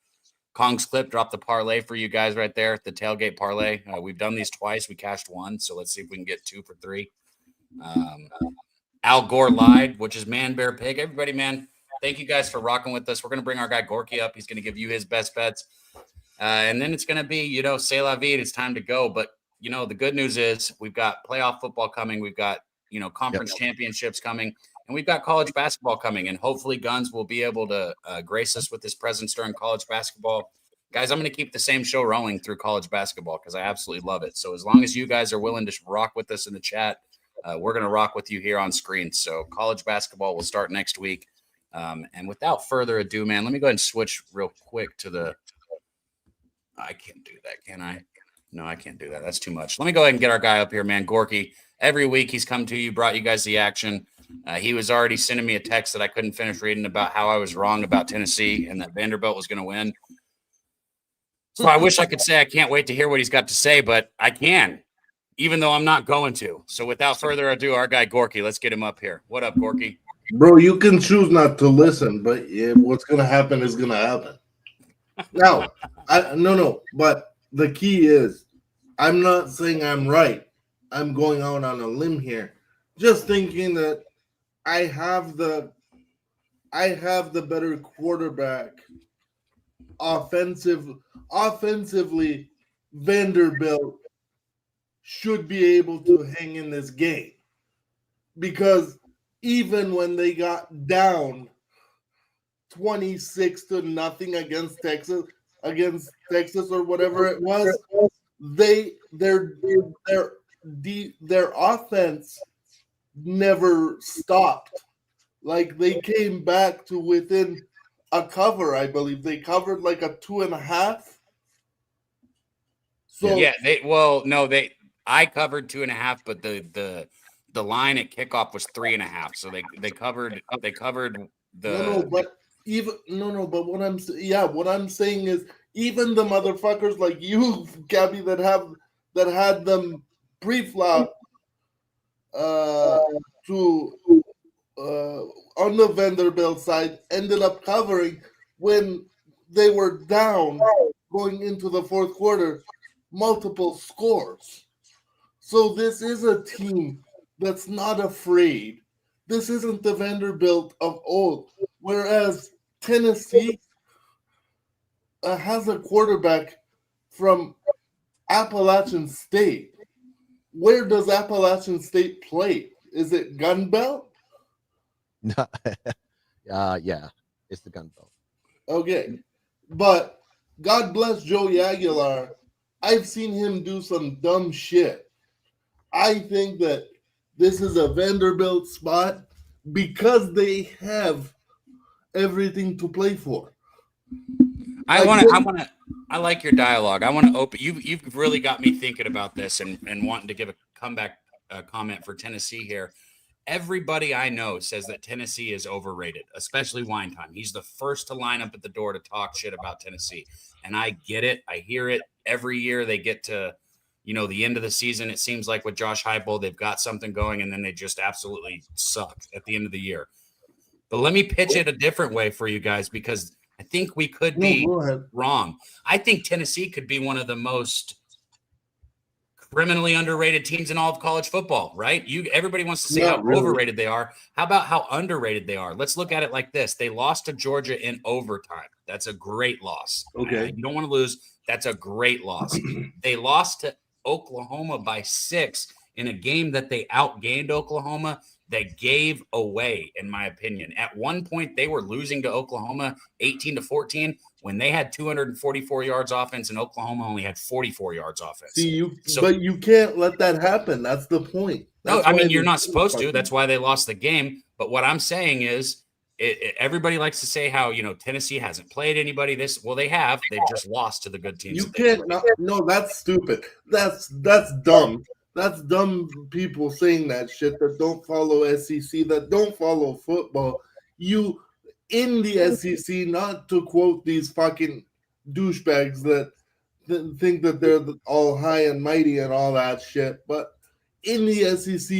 Kong's Clip dropped the parlay for you guys right there. The tailgate parlay. We've done these twice. We cashed 1. So let's see if we can get 2 for 3. Al Gore lied, which is Man, Bear, Pig. Everybody, man, thank you guys for rocking with us. We're going to bring our guy Gorky up. He's going to give you his best bets. And then it's going to be, c'est la vie. It's time to go. But, the good news is we've got playoff football coming. We've got, conference championships coming. And we've got college basketball coming. And hopefully Guns will be able to grace us with his presence during college basketball. Guys, I'm going to keep the same show rolling through college basketball because I absolutely love it. So as long as you guys are willing to rock with us in the chat, we're going to rock with you here on screen. So college basketball will start next week. And without further ado, man, let me go ahead and switch real quick to the – I can't do that, can I? No, I can't do that. That's too much. Let me go ahead and get our guy up here, man. Gorky, every week he's come to you, brought you guys the action. He was already sending me a text that I couldn't finish reading about how I was wrong about Tennessee and that Vanderbilt was going to win. So I wish I could say I can't wait to hear what he's got to say, but I can, even though I'm not going to. So without further ado, our guy Gorky, let's get him up here. What up, Gorky? Bro, you can choose not to listen, but what's going to happen is going to happen. Now, no. But the key is, I'm not saying I'm right. I'm going out on a limb here, just thinking that I have the better quarterback. Offensively, Vanderbilt should be able to hang in this game, because even when they got down 26-0 against Texas or whatever it was, their offense never stopped. Like, they came back to within a cover. I believe they covered like a 2.5. So Yeah, I covered 2.5, but the line at kickoff was 3.5. So they covered the but what I'm saying is, even the motherfuckers like you, Gabby, that had them pre-flop to on the Vanderbilt side ended up covering when they were down going into the fourth quarter, multiple scores. So this is a team that's not afraid. This isn't the Vanderbilt of old. Whereas Tennessee has a quarterback from Appalachian State. Where does Appalachian State play? Is it Gunbelt? Yeah, it's the gun belt. Okay. But God bless Joey Aguilar. I've seen him do some dumb shit. I think that this is a Vanderbilt spot because they have everything to play for. I like your dialogue. I want to open. You've really got me thinking about this and wanting to give a comeback comment for Tennessee here. Everybody I know says that Tennessee is overrated, especially Wine Time. He's the first to line up at the door to talk shit about Tennessee. And I get it. I hear it every year. They get to, the end of the season. It seems like with Josh Heupel, they've got something going, and then they just absolutely suck at the end of the year. But let me pitch it a different way for you guys, because I think we could be wrong. I think Tennessee could be one of the most criminally underrated teams in all of college football, right? Everybody wants to say how overrated they are. How about how underrated they are? Let's look at it like this. They lost to Georgia in overtime. That's a great loss. Okay. You don't want to lose. That's a great loss. They lost to Oklahoma by 6 in a game that they outgained Oklahoma. They gave away, in my opinion. At one point, they were losing to Oklahoma 18-14 when they had 244 yards offense and Oklahoma only had 44 yards offense. But you can't let that happen. That's the point. You're not supposed to. That's why they lost the game. But what I'm saying is, everybody likes to say how, Tennessee hasn't played anybody this. Well, they have. They've just lost to the good teams. You can't. No, that's stupid. That's dumb. That's dumb people saying that shit that don't follow SEC, that don't follow football. You in the SEC, not to quote these fucking douchebags that think that they're all high and mighty and all that shit, but in the SEC,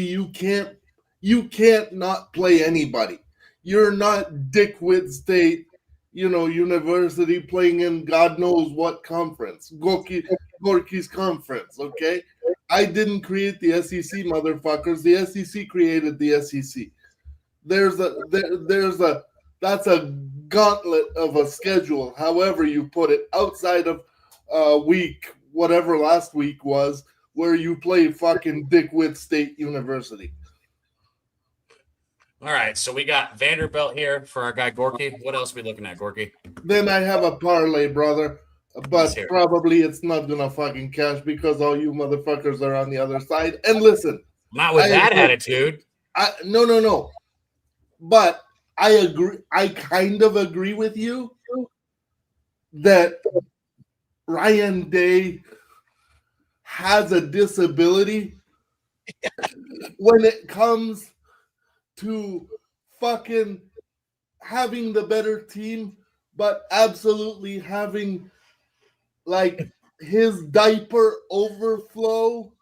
you can't not play anybody. You're not Dickwit State, university playing in God knows what conference, Gorky's conference, okay? I didn't create the SEC, motherfuckers. The SEC created the SEC. That's a gauntlet of a schedule, however you put it, outside of week, whatever last week was, where you play fucking Dickwit State University. All right, so we got Vanderbilt here for our guy Gorky. What else are we looking at, Gorky? Then I have a parlay, brother. But probably it's not gonna fucking cash because all you motherfuckers are on the other side. And listen, not with that attitude. No. But I agree. I kind of agree with you that Ryan Day has a disability when it comes to fucking having the better team, but absolutely having like his diaper overflow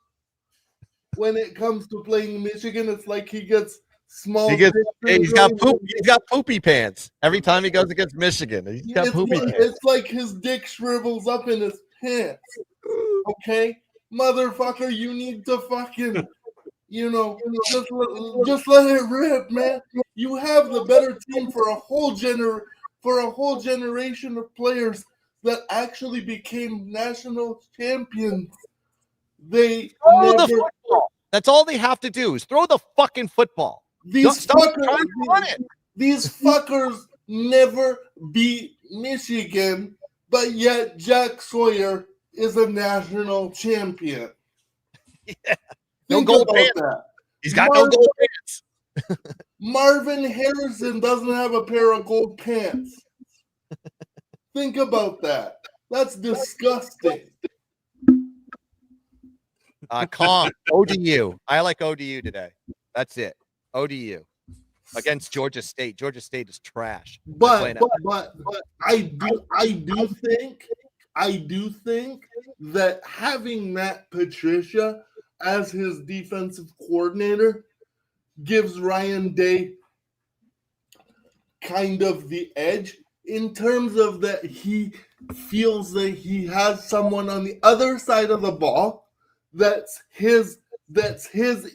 when it comes to playing Michigan. It's like he gets small. He's pictures, got right? poop. He's got poopy pants every time he goes against Michigan. He's got poopy pants. It's like his dick shrivels up in his pants. Okay, motherfucker, you need to fucking, just let it rip, man. You have the better team for a whole generation of players that actually became national champions. They Throw never. the football. That's all they have to do is throw the fucking football. These fuckers never beat Michigan, but yet Jack Sawyer is a national champion. Yeah. No Think gold about pants. that. He's got no gold pants. Marvin Harrison doesn't have a pair of gold pants. Think about that. That's disgusting. Calm. ODU. I like ODU today. That's it. ODU against Georgia State. Georgia State is trash. But I do think that having Matt Patricia as his defensive coordinator gives Ryan Day kind of the edge in terms of that he feels that he has someone on the other side of the ball that's his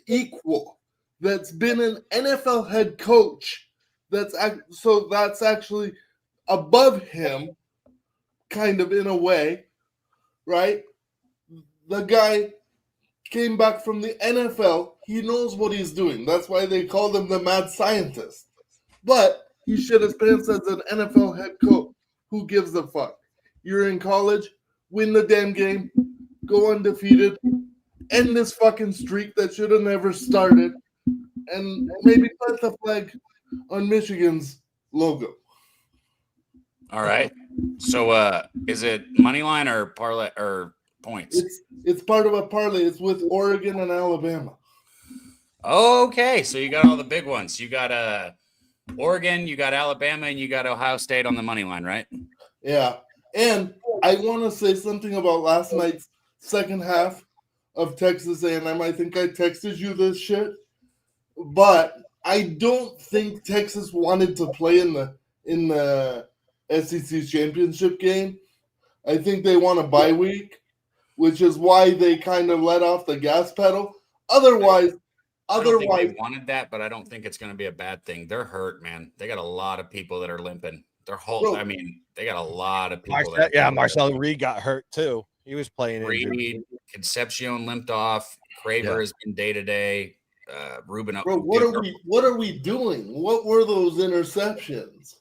equal, that's been an NFL head coach, that's actually above him, kind of in a way, right? The guy came back from the NFL. He knows what he's doing. That's why they called him the mad scientist. But he shit his pants as an NFL head coach. Who gives a fuck? You're in college, win the damn game, go undefeated, end this fucking streak that should have never started, and maybe plant the flag on Michigan's logo. All right. So is it money line or parlay or points? It's part of a parlay. It's with Oregon and Alabama. Okay, so you got all the big ones. You got Oregon, you got Alabama, and you got Ohio State on the money line, right? Yeah. And I want to say something about last night's second half of Texas A&M. I think I texted you this shit, but I don't think Texas wanted to play in the SEC championship game. I think they want a bye week, which is why they kind of let off the gas pedal. Otherwise, I don't think they wanted that, but I don't think it's going to be a bad thing. They're hurt, man. They got a lot of people that are limping. They got a lot of people. Marcel Reed got hurt too. He was playing. Reed, Concepcion limped off. Craver has been day to day. Ruben. Bro, what are we doing? What were those interceptions?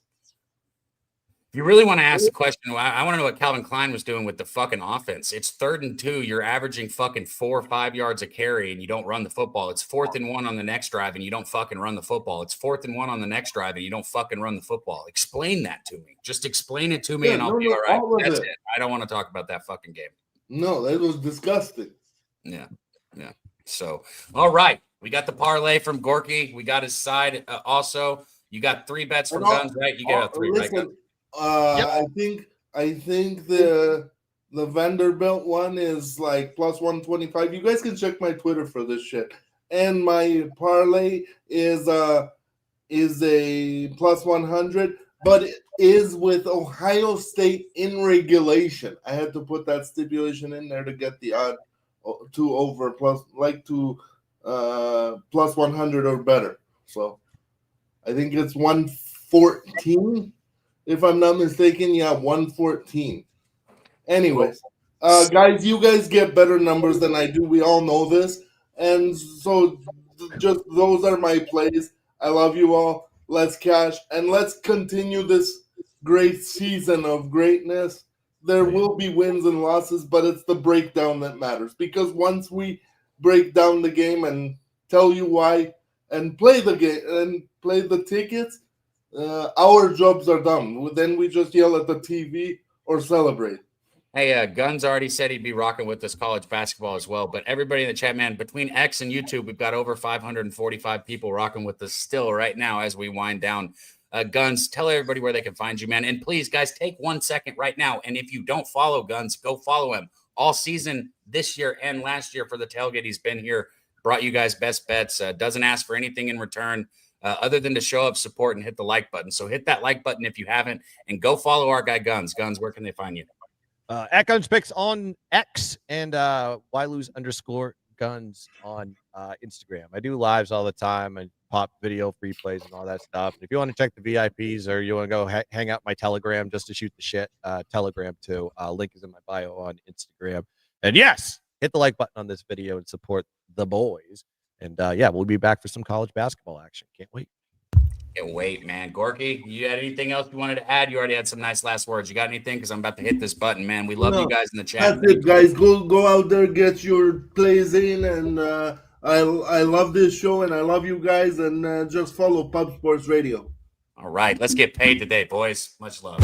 If you really want to ask the question, I want to know what Calvin Klein was doing with the fucking offense. It's 3rd and 2. You're averaging fucking 4 or 5 yards a carry, and you don't run the football. It's 4th and 1 on the next drive, and you don't fucking run the football. It's 4th and 1 on the next drive, and you don't fucking run the football. Explain that to me. Just explain it to me, and I'll be all right. That's it. I don't want to talk about that fucking game. No, that was disgusting. Yeah. So, all right. We got the parlay from Gorky. We got his side also. You got 3 bets from Guns, right? You got 3, right, Guns? I think the Vanderbilt one is like plus 125. You guys can check my Twitter for this shit. And my parlay is a plus 100, but it is with Ohio State in regulation. I had to put that stipulation in there to get the odd to over plus plus 100 or better. So I think it's 114. If I'm not mistaken, 114. Anyways, guys, you guys get better numbers than I do. We all know this. And so just those are my plays. I love you all. Let's cash. And let's continue this great season of greatness. There will be wins and losses, but it's the breakdown that matters. Because once we break down the game and tell you why and play the game and play the tickets, our jobs are done. Then we just yell at the TV or celebrate. Hey, Guns already said he'd be rocking with this college basketball as well. But everybody in the chat, man, between X and YouTube, we've got over 545 people rocking with us still right now as we wind down. Guns, tell everybody where they can find you, man. And please, guys, take 1 second right now. And if you don't follow Guns, go follow him. All season this year and last year for the Tailgate, he's been here brought you guys best bets. Doesn't ask for anything in return other than to show up, support, and hit the like button. So hit that like button if you haven't, and go follow our guy Guns. Guns, where can they find you? At Guns Picks on X and _Guns on Instagram. I do lives all the time and pop video free plays and all that stuff. If you want to check the VIPs or you want to go hang out my Telegram just to shoot the shit, Telegram too. Link is in my bio on Instagram. And yes, hit the like button on this video and support the boys. And yeah, we'll be back for some college basketball action. Can't wait. Can't wait, man. Gorky, you had anything else you wanted to add? You already had some nice last words. You got anything? Because I'm about to hit this button, man. We love you guys in the chat. That's it, guys. Go out there, get your plays in, and I love this show, and I love you guys, and just follow Pub Sports Radio. All right, let's get paid today, boys. Much love.